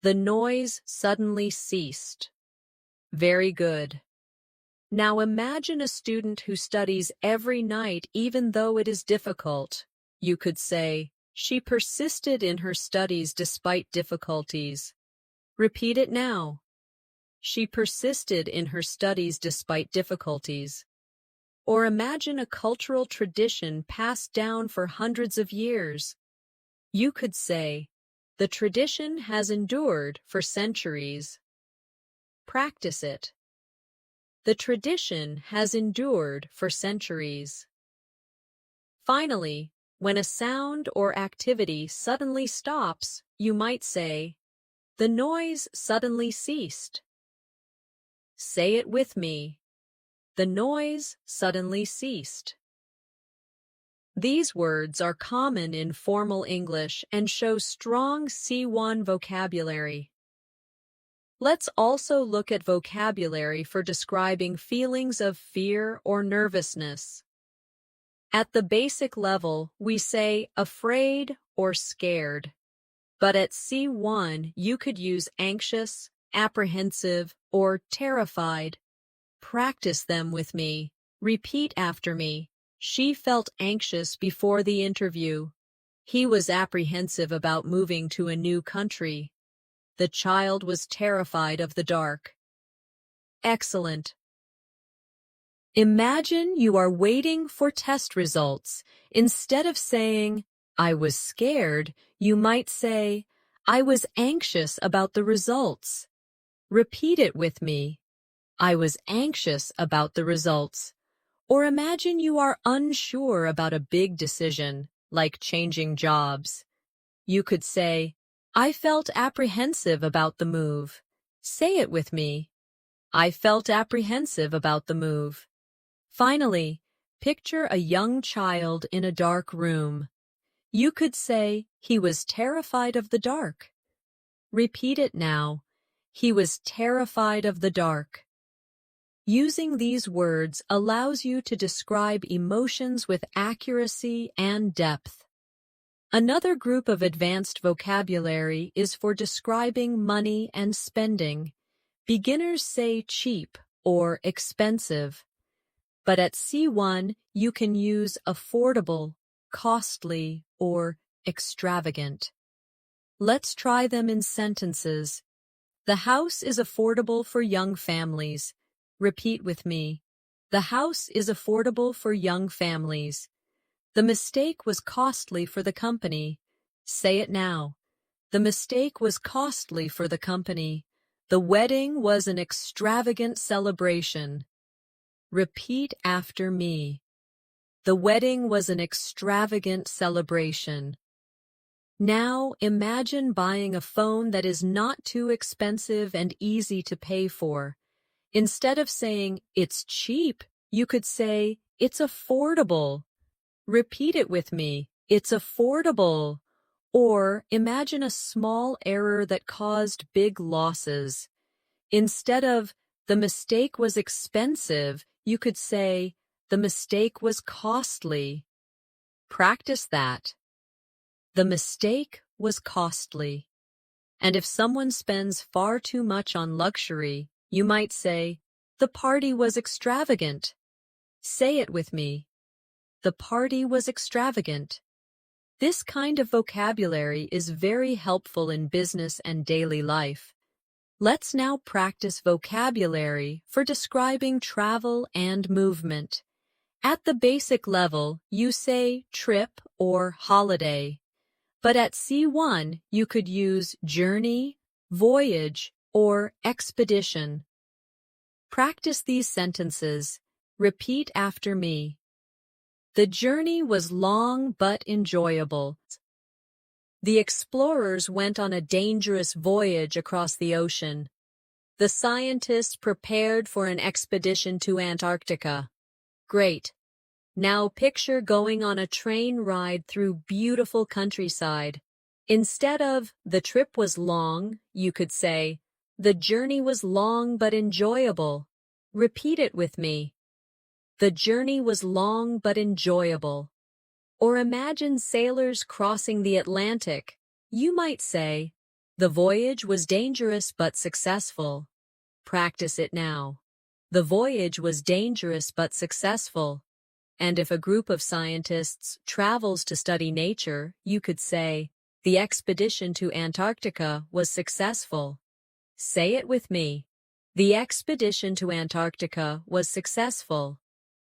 The noise suddenly ceased. Very good. Now imagine a student who studies every night even though it is difficult. You could say, she persisted in her studies despite difficulties. Repeat it now. She persisted in her studies despite difficulties. Or imagine a cultural tradition passed down for hundreds of years. You could say, the tradition has endured for centuries. Practice it. The tradition has endured for centuries. Finally, when a sound or activity suddenly stops, you might say, the noise suddenly ceased. Say it with me. The noise suddenly ceased. These words are common in formal English and show strong C1 vocabulary. Let's also look at vocabulary for describing feelings of fear or nervousness. At the basic level, we say afraid or scared. But at C1, you could use anxious, apprehensive, or terrified. Practice them with me. Repeat after me. She felt anxious before the interview. He was apprehensive about moving to a new country. The child was terrified of the dark. Excellent. Imagine you are waiting for test results. Instead of saying, I was scared, you might say, I was anxious about the results. Repeat it with me. I was anxious about the results. Or imagine you are unsure about a big decision, like changing jobs. You could say, I felt apprehensive about the move. Say it with me. I felt apprehensive about the move. Finally, picture a young child in a dark room. You could say, he was terrified of the dark. Repeat it now. He was terrified of the dark. Using these words allows you to describe emotions with accuracy and depth. Another group of advanced vocabulary is for describing money and spending. Beginners say cheap or expensive. But at C1, you can use affordable, costly, or extravagant. Let's try them in sentences. The house is affordable for young families. Repeat with me. The house is affordable for young families. The mistake was costly for the company. Say it now. The mistake was costly for the company. The wedding was an extravagant celebration. Repeat after me. The wedding was an extravagant celebration. Now imagine buying a phone that is not too expensive and easy to pay for. Instead of saying, "It's cheap," you could say, "It's affordable." Repeat it with me. It's affordable. Or imagine a small error that caused big losses. Instead of, "The mistake was expensive," you could say, "The mistake was costly." Practice that. The mistake was costly. And if someone spends far too much on luxury, you might say, "The party was extravagant." Say it with me. The party was extravagant. This kind of vocabulary is very helpful in business and daily life. Let's now practice vocabulary for describing travel and movement. At the basic level, you say trip or holiday. But at C1, you could use journey, voyage, or expedition. Practice these sentences. Repeat after me. The journey was long but enjoyable. The explorers went on a dangerous voyage across the ocean. The scientists prepared for an expedition to Antarctica. Great. Now picture going on a train ride through beautiful countryside. Instead of, "The trip was long," you could say, "The journey was long but enjoyable." Repeat it with me. The journey was long but enjoyable. Or imagine sailors crossing the Atlantic. You might say, "The voyage was dangerous but successful." Practice it now. The voyage was dangerous but successful. And if a group of scientists travels to study nature, you could say, "The expedition to Antarctica was successful." Say it with me. The expedition to Antarctica was successful.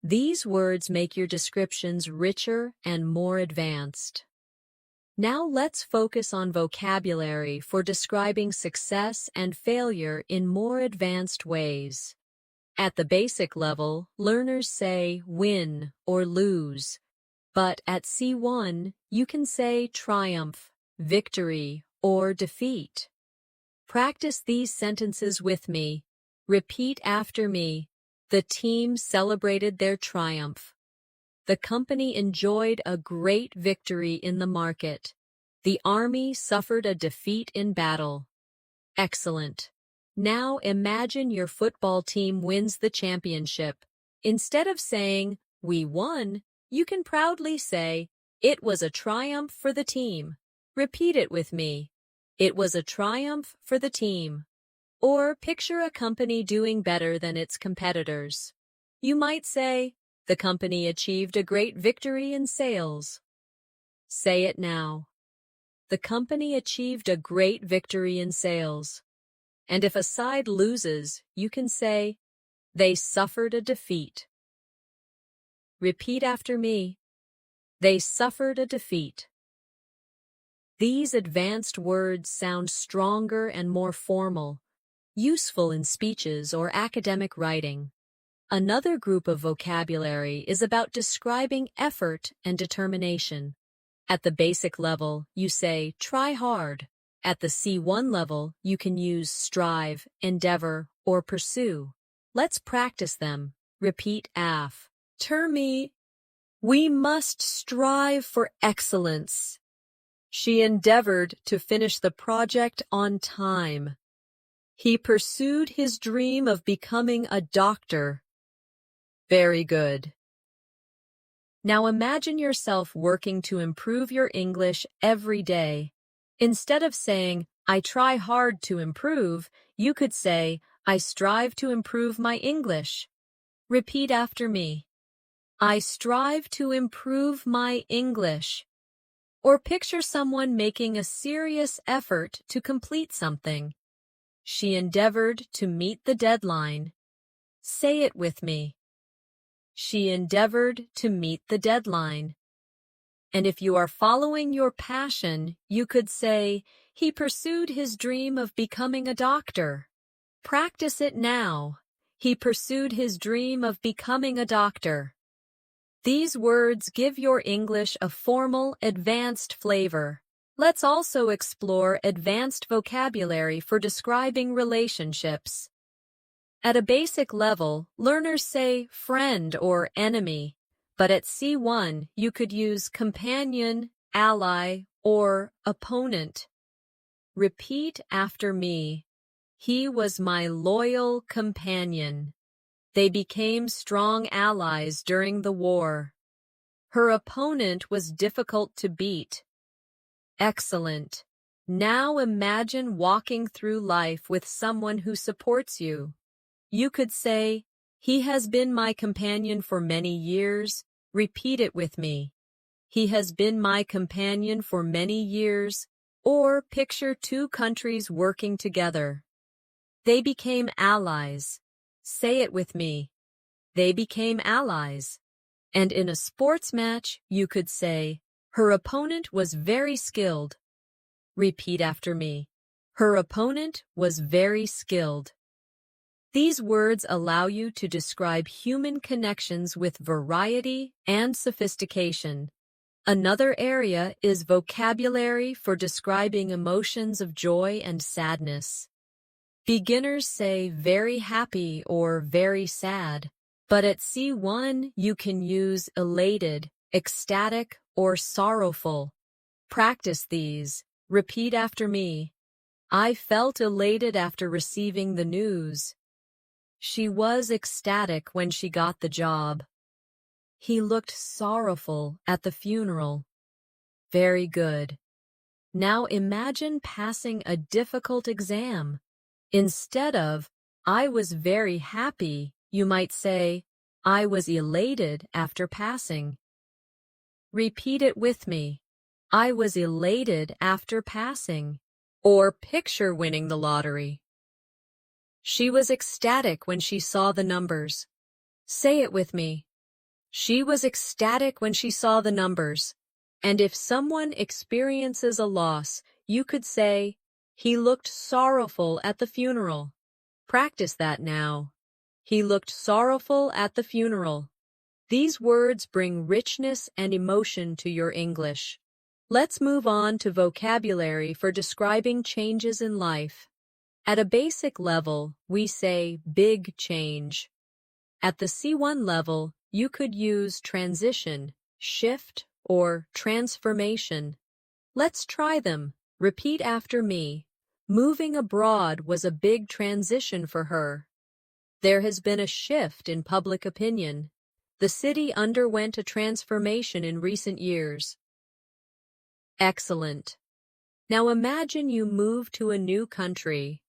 These words make your descriptions richer and more advanced. Now let's focus on vocabulary for describing success and failure in more advanced ways. At the basic level, learners say win or lose. But at C1, you can say triumph, victory, or defeat. Practice these sentences with me. Repeat after me. The team celebrated their triumph. The company enjoyed a great victory in the market. The army suffered a defeat in battle. Excellent. Now imagine your football team wins the championship. Instead of saying, "We won," you can proudly say, "It was a triumph for the team." Repeat it with me. It was a triumph for the team. Or picture a company doing better than its competitors. You might say, "The company achieved a great victory in sales." Say it now. The company achieved a great victory in sales. And if a side loses, you can say, "They suffered a defeat." Repeat after me. They suffered a defeat. These advanced words sound stronger and more formal, useful in speeches or academic writing. Another group of vocabulary is about describing effort and determination. At the basic level, you say try hard. At the C1 level, you can use strive, endeavor, or pursue. Let's practice them. Repeat after me. We must strive for excellence. She endeavored to finish the project on time. He pursued his dream of becoming a doctor. Very good. Now imagine yourself working to improve your English every day. Instead of saying, "I try hard to improve," you could say, "I strive to improve my English." Repeat after me. I strive to improve my English. Or picture someone making a serious effort to complete something. She endeavored to meet the deadline. Say it with me. She endeavored to meet the deadline. And if you are following your passion, you could say, he pursued his dream of becoming a doctor. Practice it now. He pursued his dream of becoming a doctor. These words give your English a formal, advanced flavor. Let's also explore advanced vocabulary for describing relationships. At a basic level, learners say friend or enemy, but at C1, you could use companion, ally, or opponent. Repeat after me. He was my loyal companion. They became strong allies during the war. Her opponent was difficult to beat. Excellent. Now imagine walking through life with someone who supports you. You could say, he has been my companion for many years. Repeat it with me. He has been my companion for many years. Or picture two countries working together. They became allies. Say it with me. They became allies. And in a sports match, you could say, her opponent was very skilled. Repeat after me. Her opponent was very skilled. These words allow you to describe human connections with variety and sophistication. Another area is vocabulary for describing emotions of joy and sadness. Beginners say very happy or very sad, but at C1 you can use elated, ecstatic, or sorrowful. Practice these. Repeat after me. I felt elated after receiving the news. She was ecstatic when she got the job. He looked sorrowful at the funeral. Very good. Now imagine passing a difficult exam. Instead of, I was very happy, you might say, I was elated after passing. Repeat it with me. I was elated after passing. Or picture winning the lottery. She was ecstatic when she saw the numbers. Say it with me. She was ecstatic when she saw the numbers. And if someone experiences a loss, you could say, he looked sorrowful at the funeral. Practice that now. He looked sorrowful at the funeral. These words bring richness and emotion to your English. Let's move on to vocabulary for describing changes in life. At a basic level, we say big change. At the C1 level, you could use transition, shift, or transformation. Let's try them. Repeat after me. Moving abroad was a big transition for her. There has been a shift in public opinion. The city underwent a transformation in recent years. Excellent. Now imagine you move to a new country.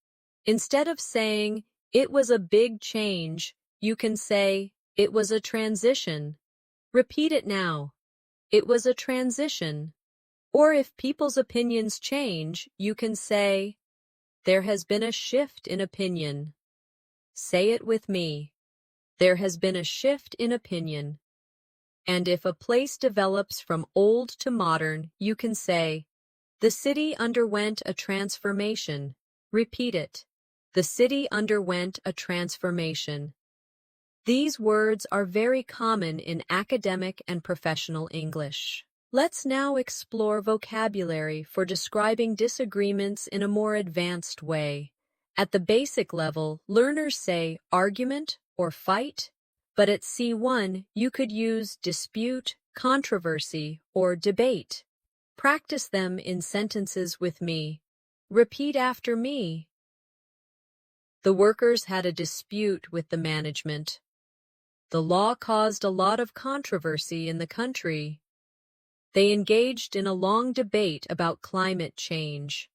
Instead of saying, it was a big change, you can say, it was a transition. Repeat it now. It was a transition. Or if people's opinions change, you can say, there has been a shift in opinion. Say it with me. There has been a shift in opinion. And if a place develops from old to modern, you can say, the city underwent a transformation. Repeat it. The city underwent a transformation. These words are very common in academic and professional English. Let's now explore vocabulary for describing disagreements in a more advanced way. At the basic level, learners say argument or fight, but at C1, you could use dispute, controversy, or debate. Practice them in sentences with me. Repeat after me. The workers had a dispute with the management. The law caused a lot of controversy in the country. They engaged in a long debate about climate change.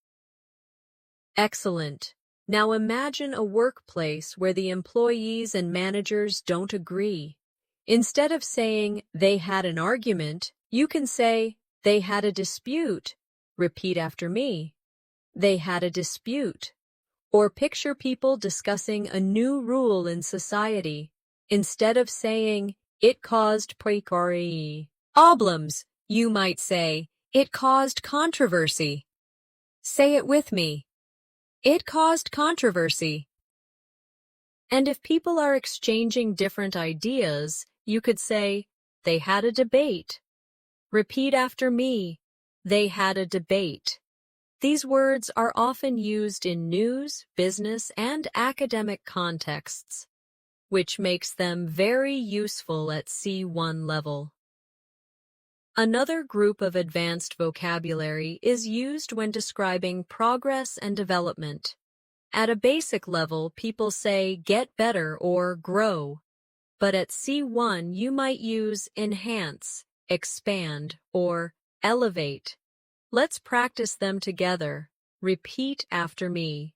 Excellent. Now imagine a workplace where the employees and managers don't agree. Instead of saying, they had an argument, you can say, they had a dispute. Repeat after me. They had a dispute. Or picture people discussing a new rule in society. Instead of saying, it caused problems, You might say, it caused controversy. Say it with me. It caused controversy. And if people are exchanging different ideas, you could say, they had a debate. Repeat after me. They had a debate. These words are often used in news, business, and academic contexts, which makes them very useful at C1 level. Another group of advanced vocabulary is used when describing progress and development. At a basic level, people say get better or grow, but at C1 you might use enhance, expand, or elevate. Let's practice them together. Repeat after me.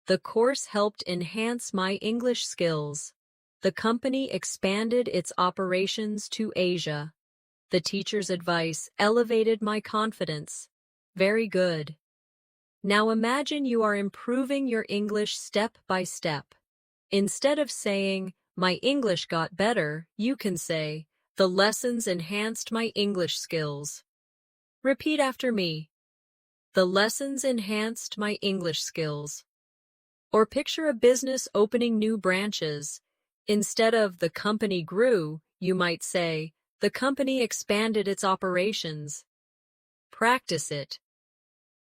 The course helped enhance my English skills. The company expanded its operations to Asia. The teacher's advice elevated my confidence. Very good. Now imagine you are improving your English step by step. Instead of saying, my English got better, you can say, the lessons enhanced my English skills. Repeat after me. The lessons enhanced my English skills. Or picture a business opening new branches. Instead of the company grew, you might say, the company expanded its operations. Practice it.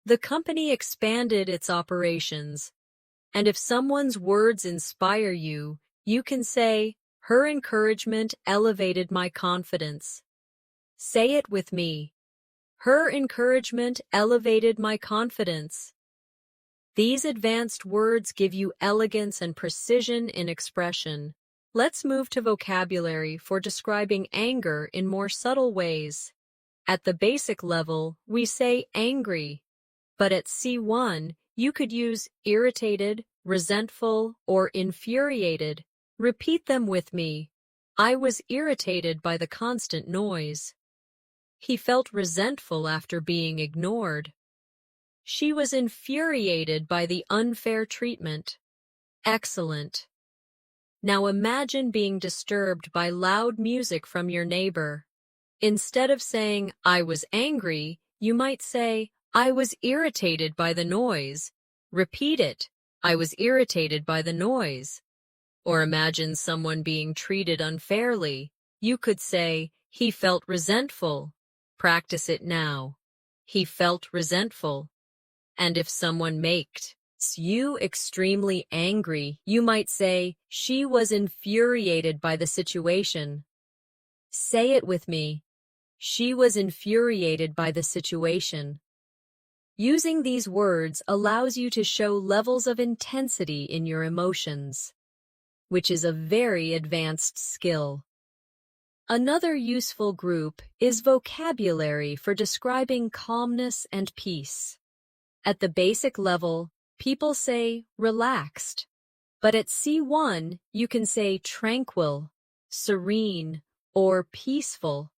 The company expanded its operations. And if someone's words inspire you, you can say, her encouragement elevated my confidence. Say it with me. Her encouragement elevated my confidence. These advanced words give you elegance and precision in expression. Let's move to vocabulary for describing anger in more subtle ways. At the basic level, we say angry, but at C1, you could use irritated, resentful, or infuriated. Repeat them with me. I was irritated by the constant noise. He felt resentful after being ignored. She was infuriated by the unfair treatment. Excellent. Now imagine being disturbed by loud music from your neighbor. Instead of saying, I was angry, you might say, I was irritated by the noise. Repeat it. I was irritated by the noise. Or imagine someone being treated unfairly. You could say, he felt resentful. Practice it now. He felt resentful. And if someone makes you extremely angry, you might say, she was infuriated by the situation. Say it with me. She was infuriated by the situation. Using these words allows you to show levels of intensity in your emotions, which is a very advanced skill. Another useful group is vocabulary for describing calmness and peace. At the basic level, people say relaxed, but at C1, you can say tranquil, serene, or peaceful.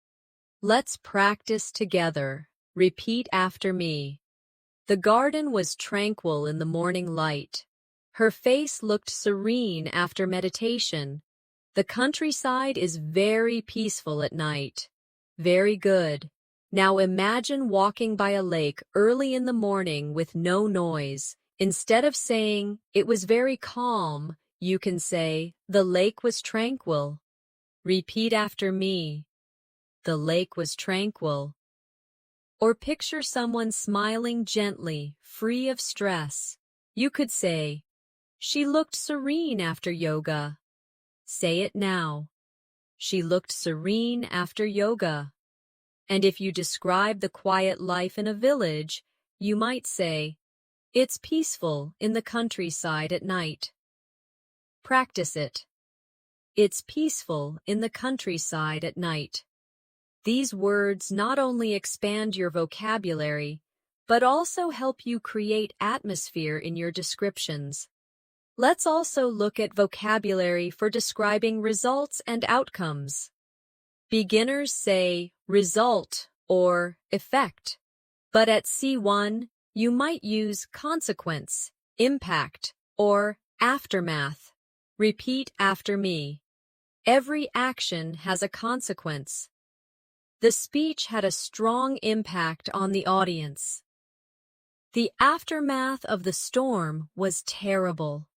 Let's practice together. Repeat after me. The garden was tranquil in the morning light. Her face looked serene after meditation. The countryside is very peaceful at night. Very good. Now imagine walking by a lake early in the morning with no noise. Instead of saying, it was very calm, you can say, the lake was tranquil. Repeat after me. The lake was tranquil. Or picture someone smiling gently, free of stress. You could say, she looked serene after yoga. Say it now. She looked serene after yoga. And if you describe the quiet life in a village, you might say, it's peaceful in the countryside at night. Practice it. It's peaceful in the countryside at night. These words not only expand your vocabulary, but also help you create atmosphere in your descriptions. Let's also look at vocabulary for describing results and outcomes. Beginners say result or effect, but at C1, you might use consequence, impact, or aftermath. Repeat after me. Every action has a consequence. The speech had a strong impact on the audience. The aftermath of the storm was terrible.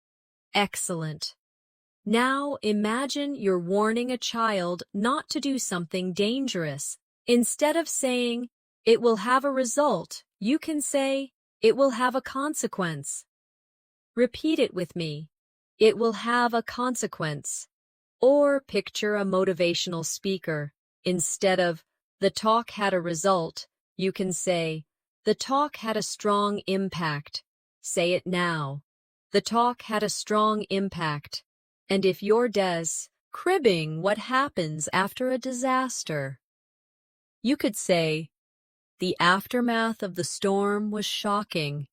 Excellent. Now imagine you're warning a child not to do something dangerous. Instead of saying, "It will have a result," you can say, "It will have a consequence." Repeat it with me. It will have a consequence. Or picture a motivational speaker. Instead of, "The talk had a result," you can say, "The talk had a strong impact." Say it now. The talk had a strong impact. And if you're describing what happens after a disaster, you could say, "The aftermath of the storm was shocking."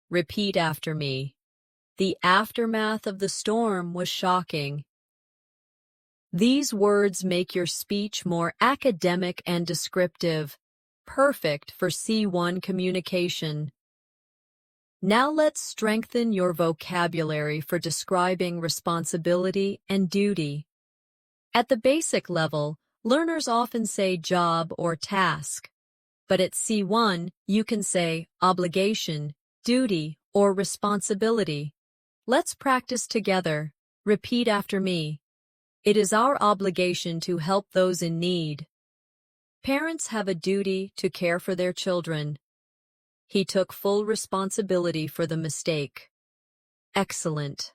Repeat after me. The aftermath of the storm was shocking. These words make your speech more academic and descriptive, perfect for C1 communication. Now let's strengthen your vocabulary for describing responsibility and duty. At the basic level, learners often say job or task. But at C1, you can say obligation, duty, or responsibility. Let's practice together. Repeat after me. It is our obligation to help those in need. Parents have a duty to care for their children. He took full responsibility for the mistake. Excellent.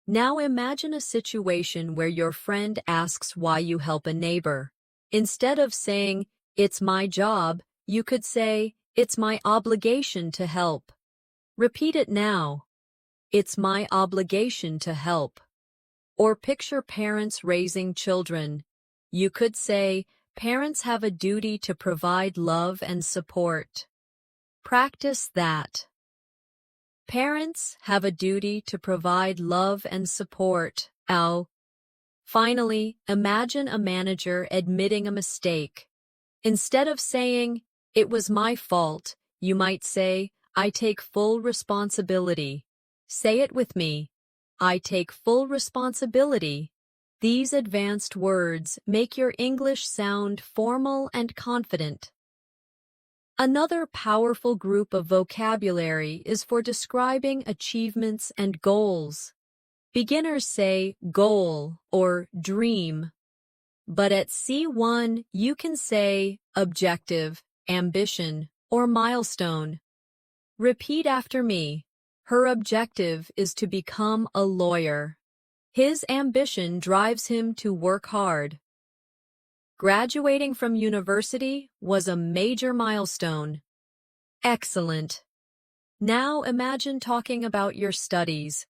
Now imagine a situation where your friend asks why you help a neighbor. Instead of saying, "It's my job," you could say, "It's my obligation to help." Repeat it now. It's my obligation to help. Or picture parents raising children. You could say, "Parents have a duty to provide love and support." Practice that. Parents have a duty to provide love and support. Finally, imagine a manager admitting a mistake. Instead of saying, "It was my fault," you might say, "I take full responsibility." Say it with me. I take full responsibility. These advanced words make your English sound formal and confident. Another powerful group of vocabulary is for describing achievements and goals. Beginners say goal or dream. But at C1, you can say objective, ambition, or milestone. Repeat after me. Her objective is to become a lawyer. His ambition drives him to work hard. Graduating from university was a major milestone. Excellent. Now imagine talking about your studies.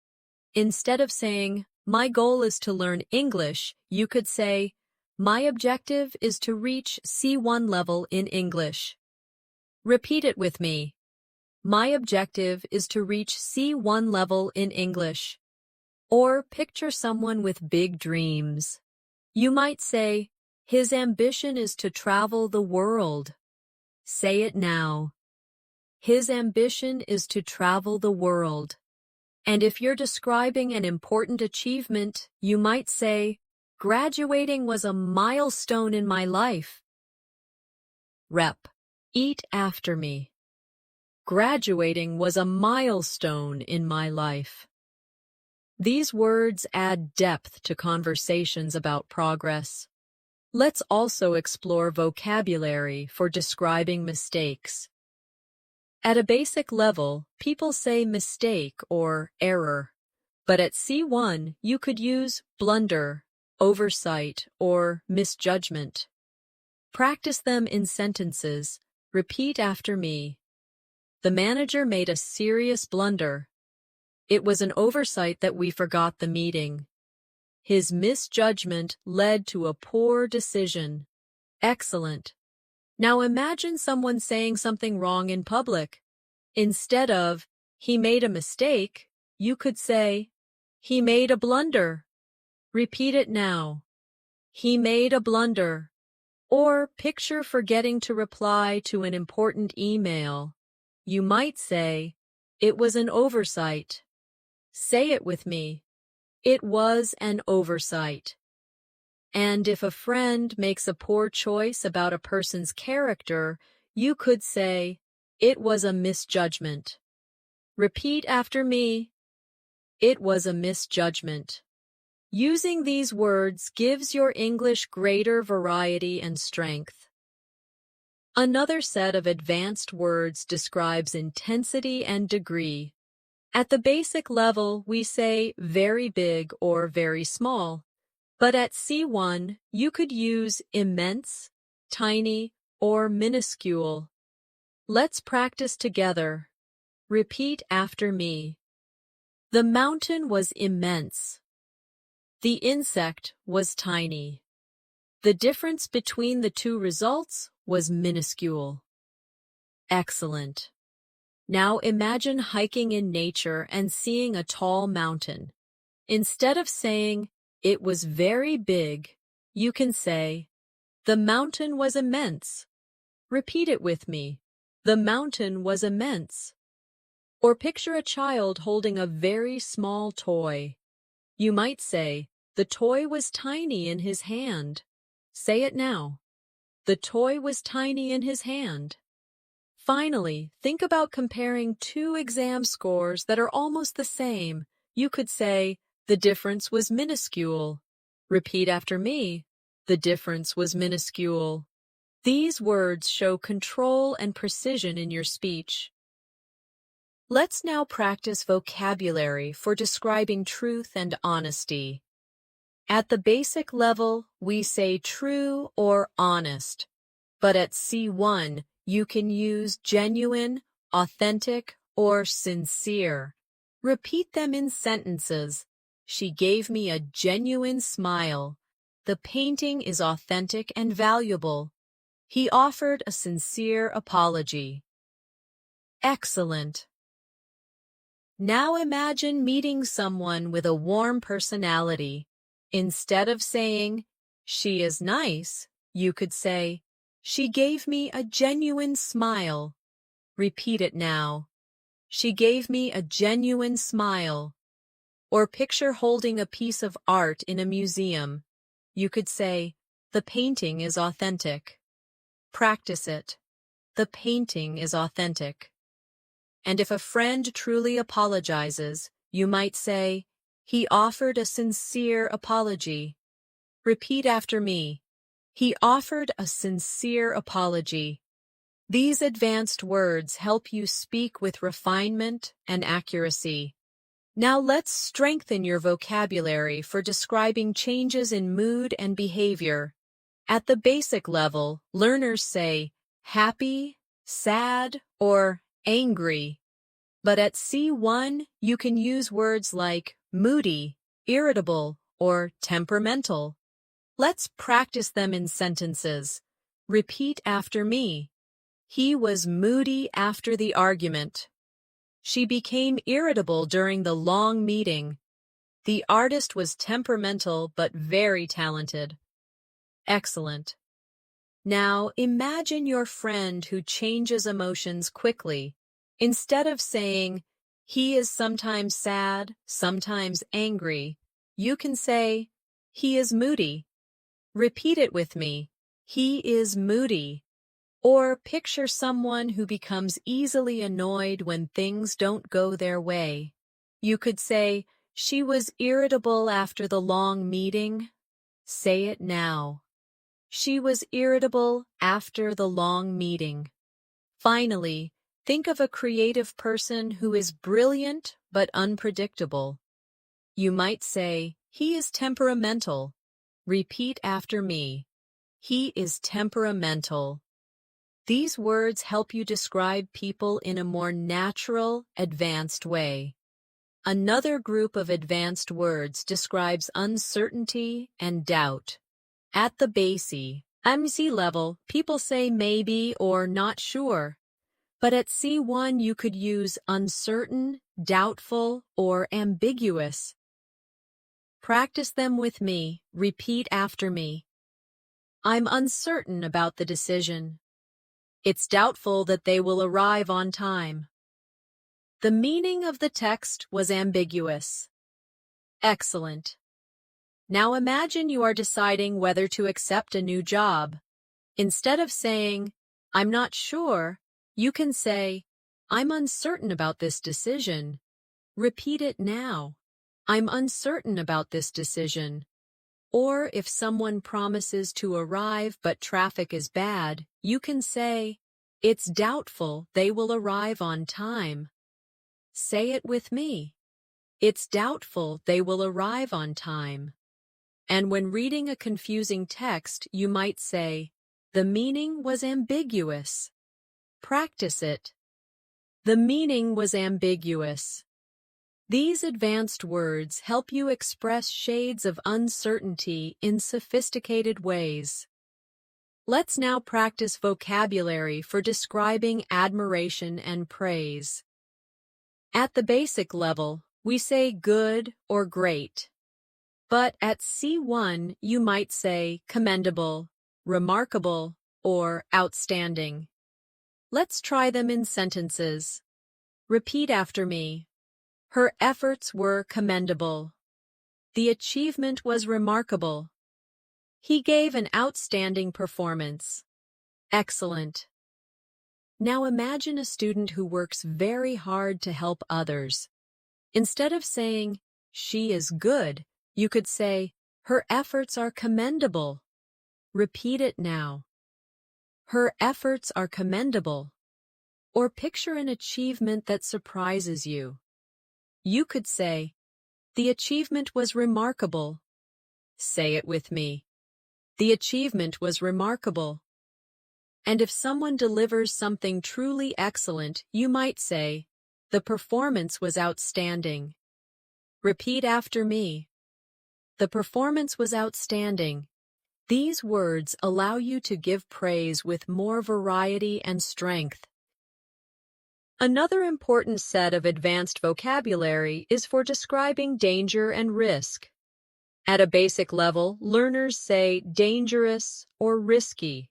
Instead of saying, "My goal is to learn English," you could say, "My objective is to reach C1 level in English." Repeat it with me. My objective is to reach C1 level in English. Or picture someone with big dreams. You might say, "His ambition is to travel the world." Say it now. His ambition is to travel the world. And if you're describing an important achievement, you might say, "Graduating was a milestone in my life." Rep. Eat after me. Graduating was a milestone in my life. These words add depth to conversations about progress. Let's also explore vocabulary for describing mistakes. At a basic level, people say mistake or error. But at C1, you could use blunder, oversight, or misjudgment. Practice them in sentences. Repeat after me. The manager made a serious blunder. It was an oversight that we forgot the meeting. His misjudgment led to a poor decision. Excellent. Now imagine someone saying something wrong in public. Instead of, "He made a mistake," you could say, "He made a blunder." Repeat it now. He made a blunder. Or picture forgetting to reply to an important email. You might say, "It was an oversight." Say it with me. It was an oversight. And if a friend makes a poor choice about a person's character, you could say, "It was a misjudgment." Repeat after me. It was a misjudgment. Using these words gives your English greater variety and strength. Another set of advanced words describes intensity and degree. At the basic level, we say very big or very small. But at C1, you could use immense, tiny, or minuscule. Let's practice together. Repeat after me. The mountain was immense. The insect was tiny. The difference between the two results was minuscule. Excellent. Now imagine hiking in nature and seeing a tall mountain. Instead of saying, "It was very big," you can say, "The mountain was immense." Repeat it with me. The mountain was immense. Or picture a child holding a very small toy. You might say, "The toy was tiny in his hand." Say it now. The toy was tiny in his hand. Finally, think about comparing two exam scores that are almost the same. You could say, "The difference was minuscule." Repeat after me. The difference was minuscule. These words show control and precision in your speech. Let's now practice vocabulary for describing truth and honesty. At the basic level, we say true or honest. But at C1, you can use genuine, authentic, or sincere. Repeat them in sentences. She gave me a genuine smile. The painting is authentic and valuable. He offered a sincere apology. Excellent. Now imagine meeting someone with a warm personality. Instead of saying, "She is nice," you could say, "She gave me a genuine smile." Repeat it now. She gave me a genuine smile. Or picture holding a piece of art in a museum. You could say, "The painting is authentic." Practice it. The painting is authentic. And if a friend truly apologizes, you might say, "He offered a sincere apology." Repeat after me. He offered a sincere apology. These advanced words help you speak with refinement and accuracy. Now let's strengthen your vocabulary for describing changes in mood and behavior. At the basic level, learners say happy, sad, or angry. But at C1, you can use words like moody, irritable, or temperamental. Let's practice them in sentences. Repeat after me. He was moody after the argument. She became irritable during the long meeting. The artist was temperamental but very talented. Excellent. Now imagine your friend who changes emotions quickly. Instead of saying, "He is sometimes sad, sometimes angry," you can say, "He is moody." Repeat it with me. He is moody. Or picture someone who becomes easily annoyed when things don't go their way. You could say, "She was irritable after the long meeting." Say it now. She was irritable after the long meeting. Finally, think of a creative person who is brilliant but unpredictable. You might say, "He is temperamental." Repeat after me. He is temperamental. These words help you describe people in a more natural, advanced way. Another group of advanced words describes uncertainty and doubt. At the basic MC level, people say maybe or not sure. But at C1, you could use uncertain, doubtful, or ambiguous. Practice them with me. Repeat after me. I'm uncertain about the decision. It's doubtful that they will arrive on time. The meaning of the text was ambiguous. Excellent. Now imagine you are deciding whether to accept a new job. Instead of saying, I'm not sure, you can say, I'm uncertain about this decision. Repeat it now. I'm uncertain about this decision. Or if someone promises to arrive but traffic is bad, you can say, it's doubtful they will arrive on time. Say it with me. It's doubtful they will arrive on time. And when reading a confusing text, you might say, the meaning was ambiguous. Practice it. The meaning was ambiguous. These advanced words help you express shades of uncertainty in sophisticated ways. Let's now practice vocabulary for describing admiration and praise. At the basic level, we say good or great. But at C1, you might say commendable, remarkable, or outstanding. Let's try them in sentences. Repeat after me. Her efforts were commendable. The achievement was remarkable. He gave an outstanding performance. Excellent. Now imagine a student who works very hard to help others. Instead of saying, she is good, you could say, her efforts are commendable. Repeat it now. Her efforts are commendable. Or picture an achievement that surprises you. You could say, the achievement was remarkable. Say it with me. The achievement was remarkable. And if someone delivers something truly excellent, you might say, the performance was outstanding. Repeat after me. The performance was outstanding. These words allow you to give praise with more variety and strength. Another important set of advanced vocabulary is for describing danger and risk. At a basic level, learners say dangerous or risky.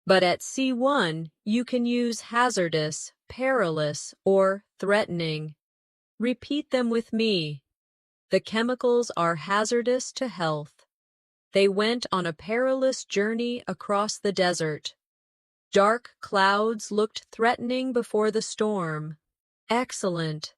But at C1, you can use hazardous, perilous, or threatening. Repeat them with me. The chemicals are hazardous to health. They went on a perilous journey across the desert. Dark clouds looked threatening before the storm. Excellent.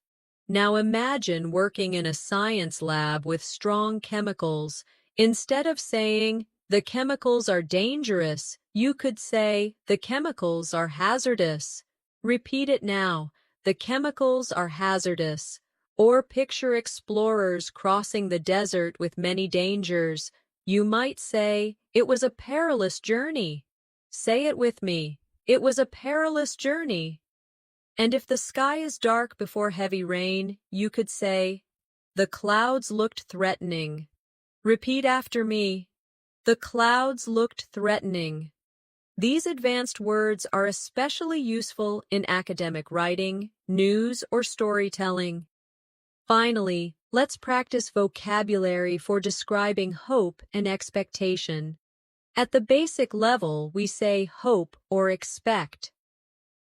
Now imagine working in a science lab with strong chemicals. Instead of saying, the chemicals are dangerous, you could say, the chemicals are hazardous. Repeat it now. The chemicals are hazardous. Or picture explorers crossing the desert with many dangers. You might say, it was a perilous journey. Say it with me. It was a perilous journey. And if the sky is dark before heavy rain, you could say, the clouds looked threatening. Repeat after me. The clouds looked threatening. These advanced words are especially useful in academic writing, news, or storytelling. Finally, let's practice vocabulary for describing hope and expectation. At the basic level, we say hope or expect.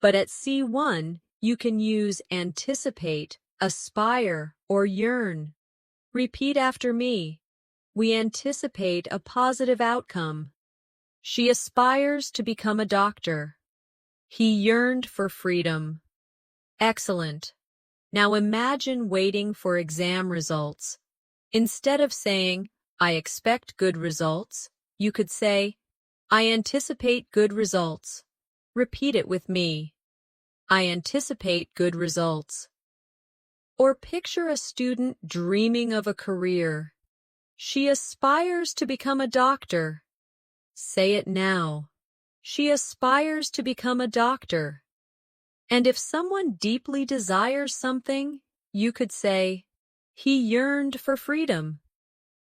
But at C1, you can use anticipate, aspire, or yearn. Repeat after me. We anticipate a positive outcome. She aspires to become a doctor. He yearned for freedom. Excellent. Now imagine waiting for exam results. Instead of saying, I expect good results, you could say, I anticipate good results. Repeat it with me. I anticipate good results. Or picture a student dreaming of a career. She aspires to become a doctor. Say it now. She aspires to become a doctor. And if someone deeply desires something, you could say, he yearned for freedom.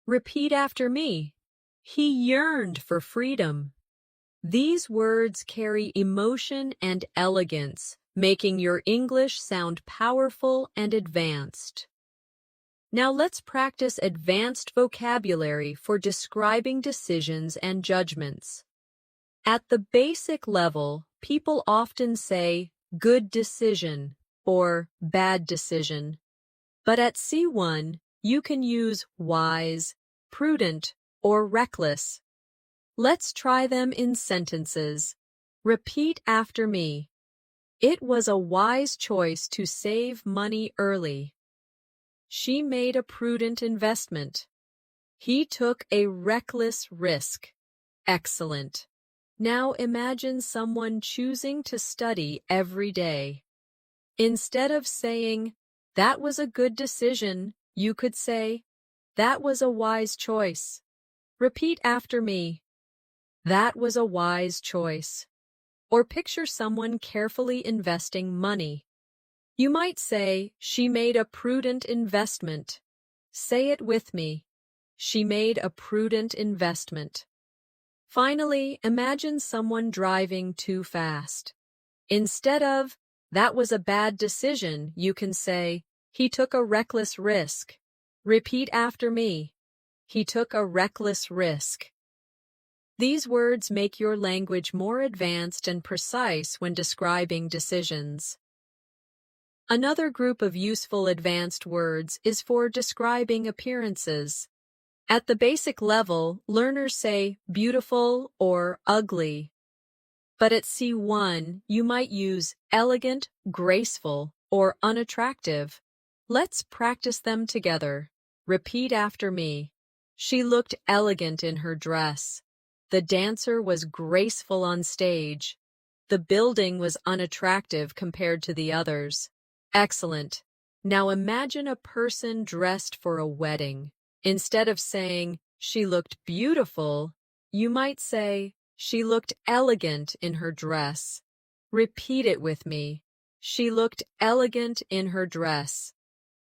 Repeat after me. He yearned for freedom. These words carry emotion and elegance, making your English sound powerful and advanced. Now let's practice advanced vocabulary for describing decisions and judgments. At the basic level, people often say good decision or bad decision. But at C1, you can use wise, prudent, or reckless. Let's try them in sentences. Repeat after me. It was a wise choice to save money early. She made a prudent investment. He took a reckless risk. Excellent. Now imagine someone choosing to study every day. Instead of saying, "That was a good decision," you could say, "That was a wise choice." Repeat after me. That was a wise choice. Or picture someone carefully investing money. You might say, "She made a prudent investment." Say it with me. She made a prudent investment. Finally, imagine someone driving too fast. Instead of, "That was a bad decision," you can say, "He took a reckless risk." Repeat after me. He took a reckless risk. These words make your language more advanced and precise when describing decisions. Another group of useful advanced words is for describing appearances. At the basic level, learners say beautiful or ugly. But at C1, you might use elegant, graceful, or unattractive. Let's practice them together. Repeat after me. She looked elegant in her dress. The dancer was graceful on stage. The building was unattractive compared to the others. Excellent. Now imagine a person dressed for a wedding. Instead of saying, "She looked beautiful," you might say, "She looked elegant in her dress." Repeat it with me. She looked elegant in her dress.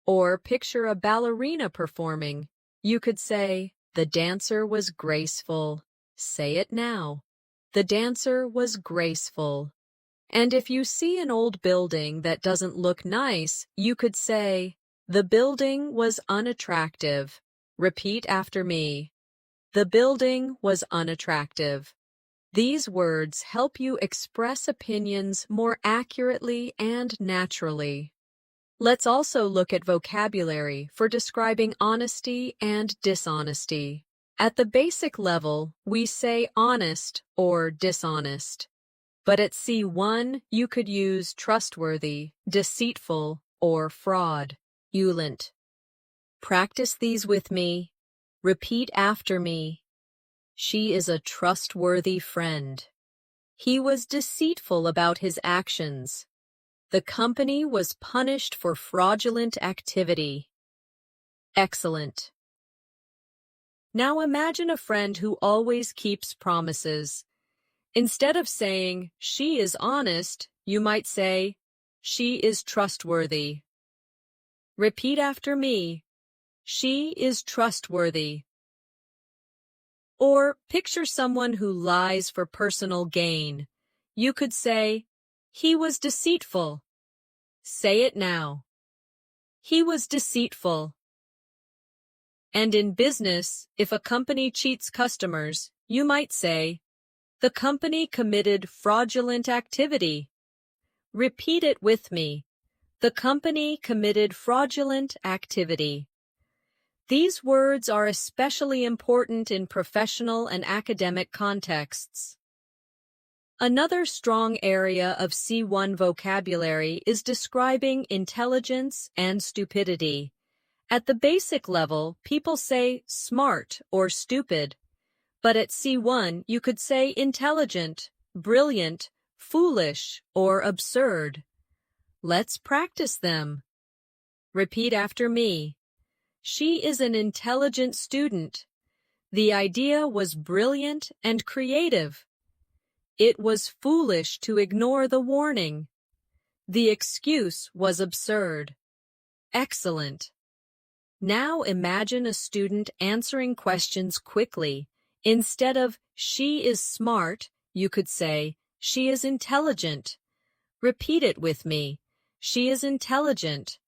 Or picture a ballerina performing. You could say, "The dancer was graceful." Say it now. The dancer was graceful. And if you see an old building that doesn't look nice, you could say, "The building was unattractive." Repeat after me. The building was unattractive. These words help you express opinions more accurately and naturally. Let's also look at vocabulary for describing honesty and dishonesty. At the basic level, we say honest or dishonest. But at C1, you could use trustworthy, deceitful, or fraudulent. Practice these with me. Repeat after me. She is a trustworthy friend. He was deceitful about his actions. The company was punished for fraudulent activity. Excellent. Now imagine a friend who always keeps promises. Instead of saying, "She is honest," you might say, "She is trustworthy." Repeat after me. She is trustworthy. Or picture someone who lies for personal gain. You could say, "He was deceitful." Say it now. He was deceitful. And in business, if a company cheats customers, you might say, "The company committed fraudulent activity." Repeat it with me. The company committed fraudulent activity. These words are especially important in professional and academic contexts. Another strong area of C1 vocabulary is describing intelligence and stupidity. At the basic level, people say smart or stupid. But at C1, you could say intelligent, brilliant, foolish, or absurd. Let's practice them. Repeat after me. She is an intelligent student. The idea was brilliant and creative. It was foolish to ignore the warning. The excuse was absurd. Excellent. Now imagine a student answering questions quickly. Instead of, "She is smart," you could say, "She is intelligent." Repeat it with me. She is intelligent.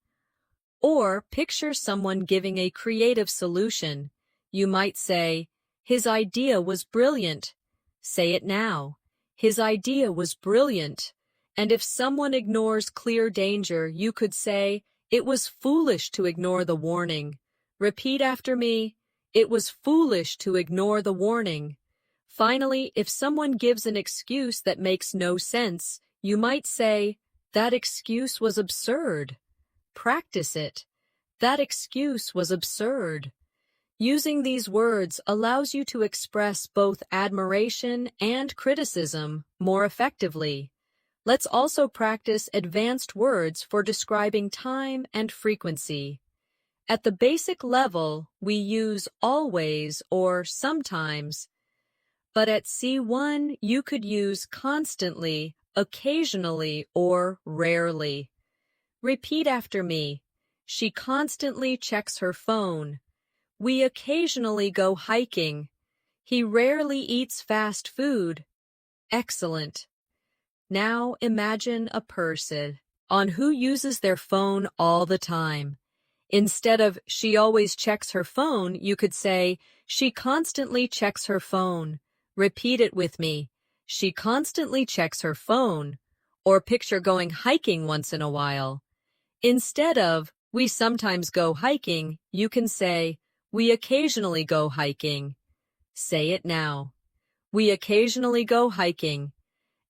Or picture someone giving a creative solution. You might say, "His idea was brilliant." Say it now. His idea was brilliant. And if someone ignores clear danger, you could say, "It was foolish to ignore the warning." Repeat after me. It was foolish to ignore the warning. Finally, if someone gives an excuse that makes no sense, you might say, "That excuse was absurd." Practice it. That excuse was absurd. Using these words allows you to express both admiration and criticism more effectively. Let's also practice advanced words for describing time and frequency. At the basic level, we use always or sometimes, but at C1, you could use constantly, occasionally, or rarely. Repeat after me. She constantly checks her phone. We occasionally go hiking. He rarely eats fast food. Excellent. Now imagine a person on who uses their phone all the time. Instead of "she always checks her phone," you could say, "She constantly checks her phone." Repeat it with me. She constantly checks her phone. Or picture going hiking once in a while. Instead of "we sometimes go hiking," you can say, "We occasionally go hiking." Say it now. We occasionally go hiking.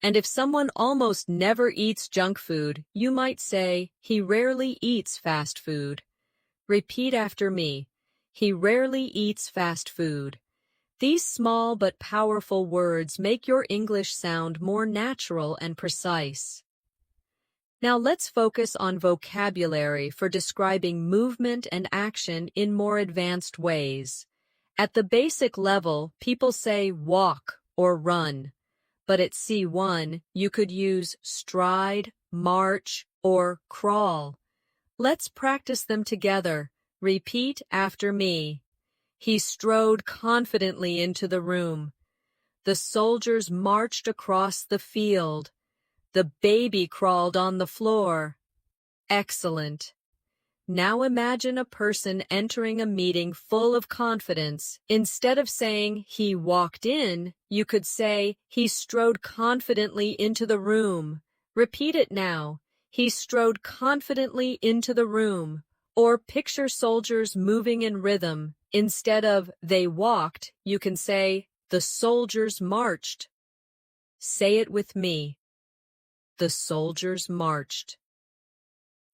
And if someone almost never eats junk food, you might say, "He rarely eats fast food." Repeat after me. He rarely eats fast food. These small but powerful words make your English sound more natural and precise. Now let's focus on vocabulary for describing movement and action in more advanced ways. At the basic level, people say walk or run, but at C1, you could use stride, march, or crawl. Let's practice them together. Repeat after me. He strode confidently into the room. The soldiers marched across the field. The baby crawled on the floor. Excellent. Now imagine a person entering a meeting full of confidence. Instead of saying he walked in, you could say he strode confidently into the room. Repeat it now. He strode confidently into the room. Or picture soldiers moving in rhythm. Instead of they walked, you can say the soldiers marched. Say it with me. The soldiers marched.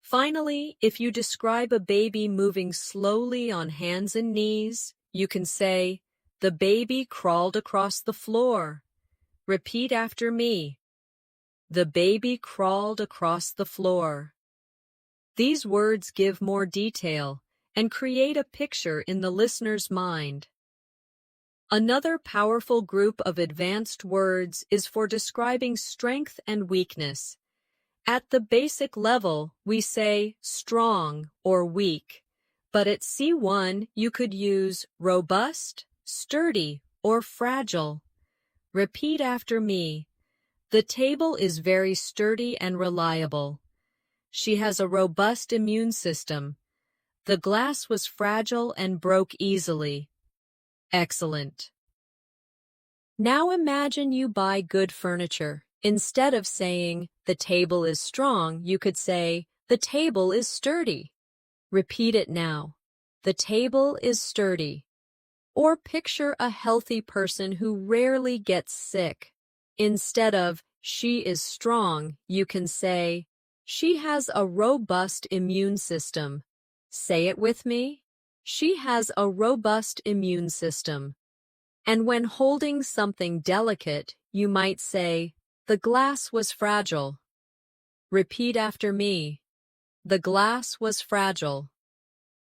Finally, if you describe a baby moving slowly on hands and knees, you can say, "The baby crawled across the floor." Repeat after me. The baby crawled across the floor. These words give more detail and create a picture in the listener's mind. Another powerful group of advanced words is for describing strength and weakness. At the basic level, we say strong or weak, but at C1, you could use robust, sturdy, or fragile. Repeat after me. The table is very sturdy and reliable. She has a robust immune system. The glass was fragile and broke easily. Excellent. Now imagine you buy good furniture. Instead of saying, "The table is strong," you could say, "The table is sturdy." Repeat it now. The table is sturdy. Or picture a healthy person who rarely gets sick. Instead of "she is strong," you can say, "She has a robust immune system." Say it with me. She has a robust immune system. And when holding something delicate, you might say, "The glass was fragile." Repeat after me. The glass was fragile.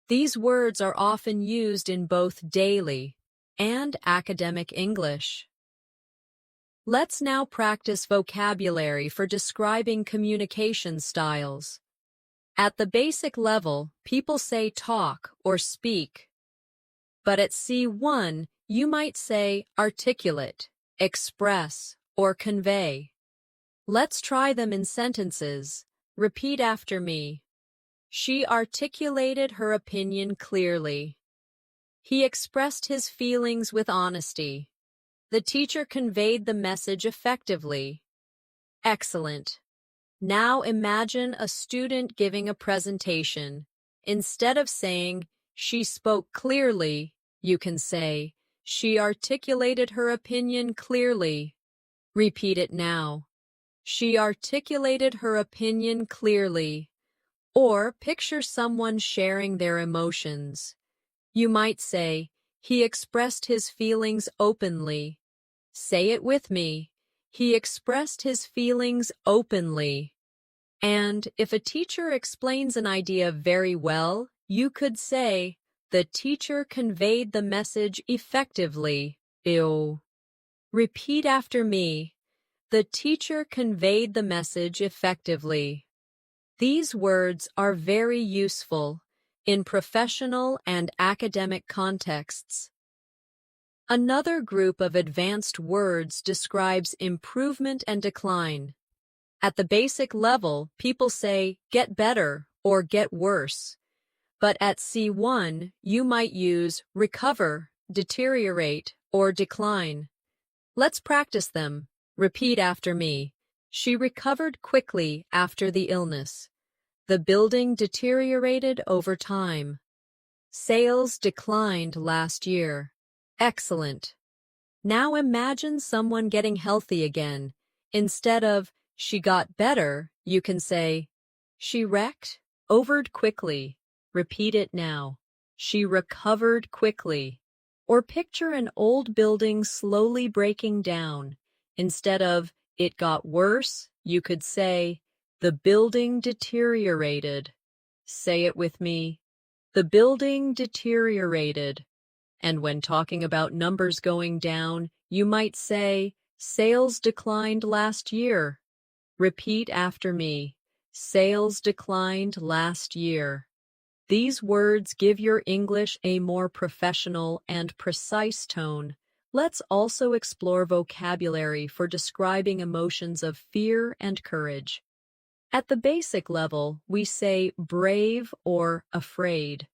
These words are often used in both daily and academic English. Let's now practice vocabulary for describing communication styles. At the basic level, people say talk or speak. But at C1, you might say articulate, express, or convey. Let's try them in sentences. Repeat after me. She articulated her opinion clearly. He expressed his feelings with honesty. The teacher conveyed the message effectively. Excellent. Now imagine a student giving a presentation. Instead of saying, "She spoke clearly," you can say, "She articulated her opinion clearly." Repeat it now. She articulated her opinion clearly. Or picture someone sharing their emotions. You might say, "He expressed his feelings openly." Say it with me. He expressed his feelings openly. And if a teacher explains an idea very well, you could say, "The teacher conveyed the message effectively." Ew. Repeat after me. The teacher conveyed the message effectively. These words are very useful in professional and academic contexts. Another group of advanced words describes improvement and decline. At the basic level, people say get better or get worse. But at C1, you might use recover, deteriorate, or decline. Let's practice them. Repeat after me. She recovered quickly after the illness. The building deteriorated over time. Sales declined last year. Excellent. Now imagine someone getting healthy again. Instead of "she got better," you can say, "She recovered quickly." Repeat it now. She recovered quickly. Or picture an old building slowly breaking down. Instead of "it got worse," you could say, "the building deteriorated." Say it with me. The building deteriorated. And when talking about numbers going down, you might say, "Sales declined last year." Repeat after me. Sales declined last year. These words give your English a more professional and precise tone. Let's also explore vocabulary for describing emotions of fear and courage. At the basic level, we say brave or afraid.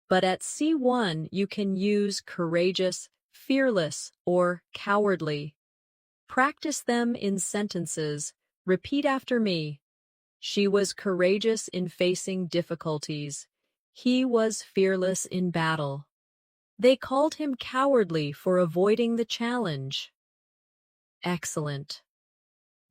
But at C1, you can use courageous, fearless, or cowardly. Practice them in sentences. Repeat after me. She was courageous in facing difficulties. He was fearless in battle. They called him cowardly for avoiding the challenge. Excellent.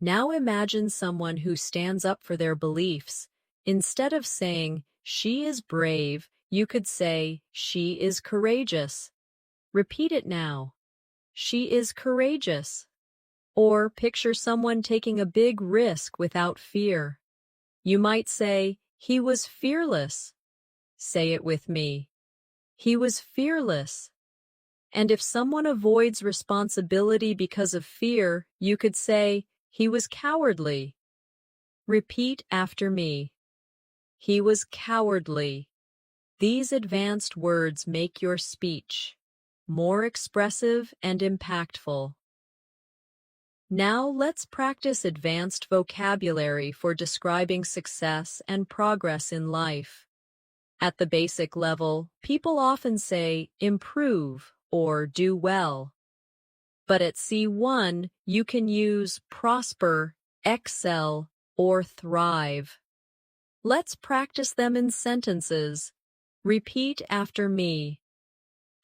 Now imagine someone who stands up for their beliefs. Instead of saying, "She is brave," you could say, "She is courageous." Repeat it now. She is courageous. Or picture someone taking a big risk without fear. You might say, "He was fearless." Say it with me. He was fearless. And if someone avoids responsibility because of fear, you could say, "He was cowardly." Repeat after me. He was cowardly. These advanced words make your speech more expressive and impactful. Now let's practice advanced vocabulary for describing success and progress in life. At the basic level, people often say improve or do well. But at C1, you can use prosper, excel, or thrive. Let's practice them in sentences. Repeat after me.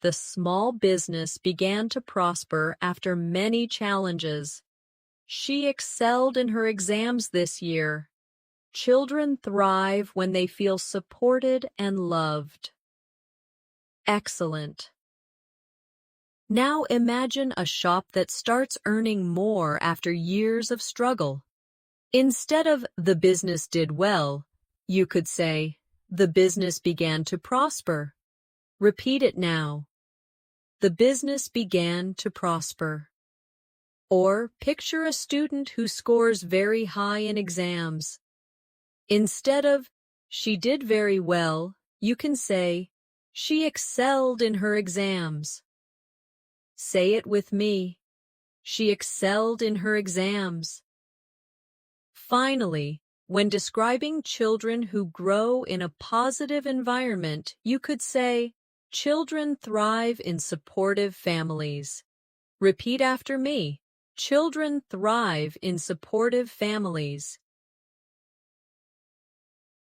The small business began to prosper after many challenges. She excelled in her exams this year. Children thrive when they feel supported and loved. Excellent. Now imagine a shop that starts earning more after years of struggle. Instead of "the business did well," you could say, "the business began to prosper." Repeat it now. The business began to prosper. Or picture a student who scores very high in exams. Instead of "she did very well," you can say, "she excelled in her exams." Say it with me. She excelled in her exams. Finally, when describing children who grow in a positive environment, you could say, "Children thrive in supportive families." Repeat after me. Children thrive in supportive families.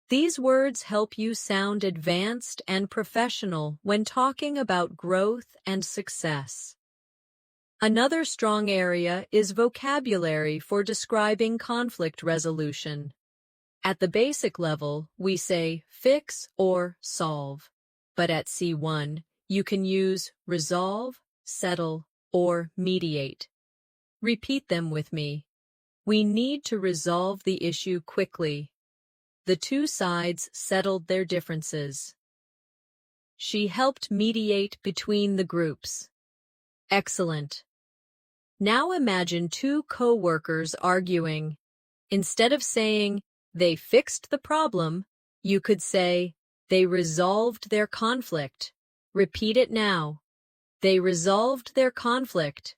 These words help you sound advanced and professional when talking about growth and success. Another strong area is vocabulary for describing conflict resolution. At the basic level, we say fix or solve. But at C1, you can use resolve, settle, or mediate. Repeat them with me. We need to resolve the issue quickly. The two sides settled their differences. She helped mediate between the groups. Excellent. Now imagine two co-workers arguing. Instead of saying, they fixed the problem, you could say, they resolved their conflict. Repeat it now. They resolved their conflict.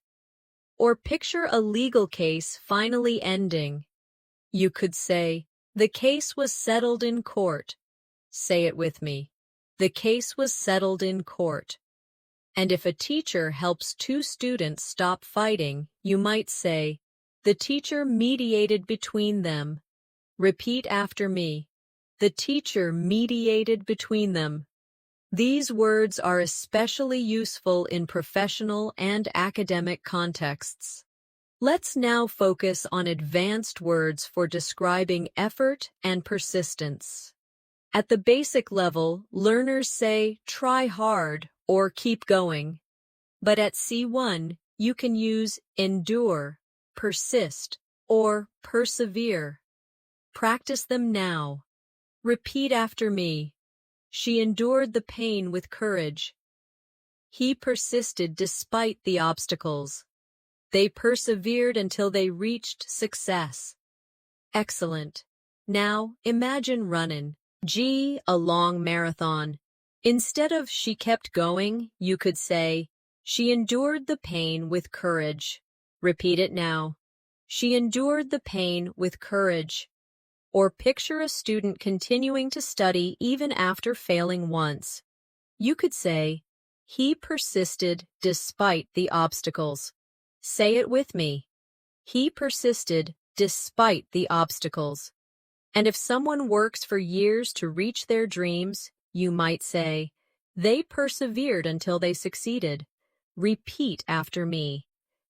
Or picture a legal case finally ending. You could say, the case was settled in court. Say it with me. The case was settled in court. And if a teacher helps two students stop fighting, you might say, the teacher mediated between them. Repeat after me. The teacher mediated between them. These words are especially useful in professional and academic contexts. Let's now focus on advanced words for describing effort and persistence. At the basic level, learners say try hard or keep going. But at C1, you can use endure, persist, or persevere. Practice them now. Repeat after me. She endured the pain with courage. He persisted despite the obstacles. They persevered until they reached success. Excellent. Now, imagine running a long marathon. Instead of she kept going, you could say, she endured the pain with courage. Repeat it now. She endured the pain with courage. Or picture a student continuing to study even after failing once. You could say, he persisted despite the obstacles. Say it with me. He persisted despite the obstacles. And if someone works for years to reach their dreams, you might say, they persevered until they succeeded. Repeat after me.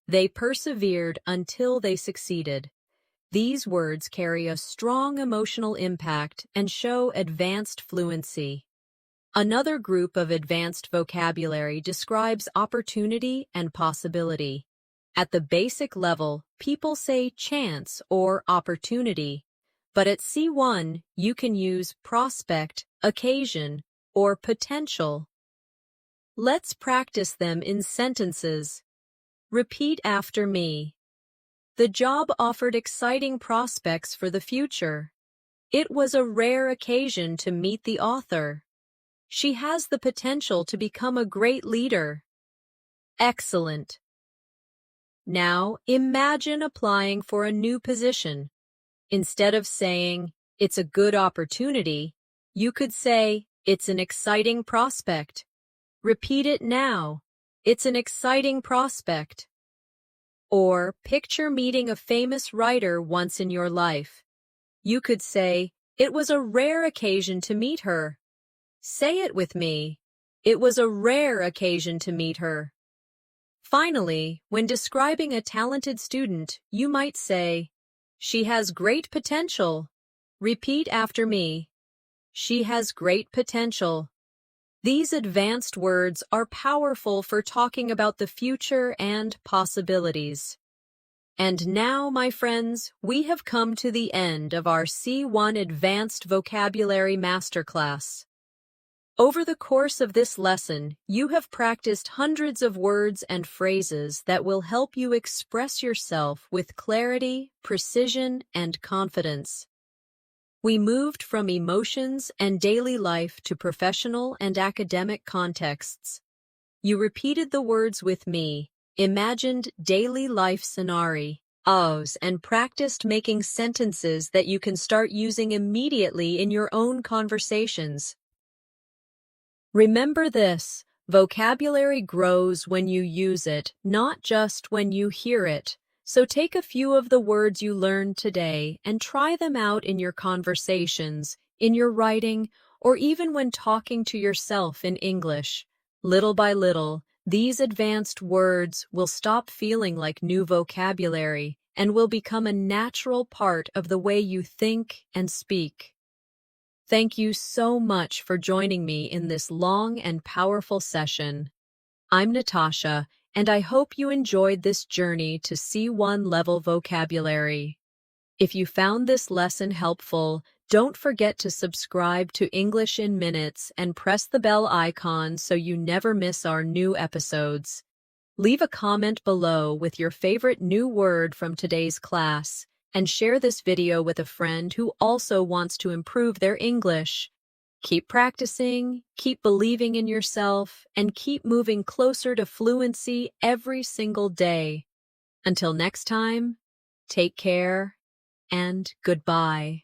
They persevered until they succeeded. These words carry a strong emotional impact and show advanced fluency. Another group of advanced vocabulary describes opportunity and possibility. At the basic level, people say chance or opportunity, but at C1, you can use prospect, occasion, or potential. Let's practice them in sentences. Repeat after me. The job offered exciting prospects for the future. It was a rare occasion to meet the author. She has the potential to become a great leader. Excellent. Now, imagine applying for a new position. Instead of saying, it's a good opportunity, you could say, it's an exciting prospect. Repeat it now. It's an exciting prospect. Or picture meeting a famous writer once in your life. You could say, it was a rare occasion to meet her. Say it with me. It was a rare occasion to meet her. Finally, when describing a talented student, you might say, she has great potential. Repeat after me. She has great potential. These advanced words are powerful for talking about the future and possibilities. And now, my friends, we have come to the end of our C1 Advanced Vocabulary Masterclass. Over the course of this lesson, you have practiced hundreds of words and phrases that will help you express yourself with clarity, precision, and confidence. We moved from emotions and daily life to professional and academic contexts. You repeated the words with me, imagined daily life scenarios, and practiced making sentences that you can start using immediately in your own conversations. Remember this, vocabulary grows when you use it, not just when you hear it. So take a few of the words you learned today and try them out in your conversations. in your writing, or even when talking to yourself in English. Little by little, these advanced words will stop feeling like new vocabulary and will become a natural part of the way you think and speak. Thank you so much for joining me in this long and powerful session. I'm Natasha, and I hope you enjoyed this journey to C1 level vocabulary. If you found this lesson helpful, don't forget to subscribe to English in Minutes and press the bell icon so you never miss our new episodes. Leave a comment below with your favorite new word from today's class, and share this video with a friend who also wants to improve their English. Keep practicing, keep believing in yourself, and keep moving closer to fluency every single day. Until next time, take care and goodbye.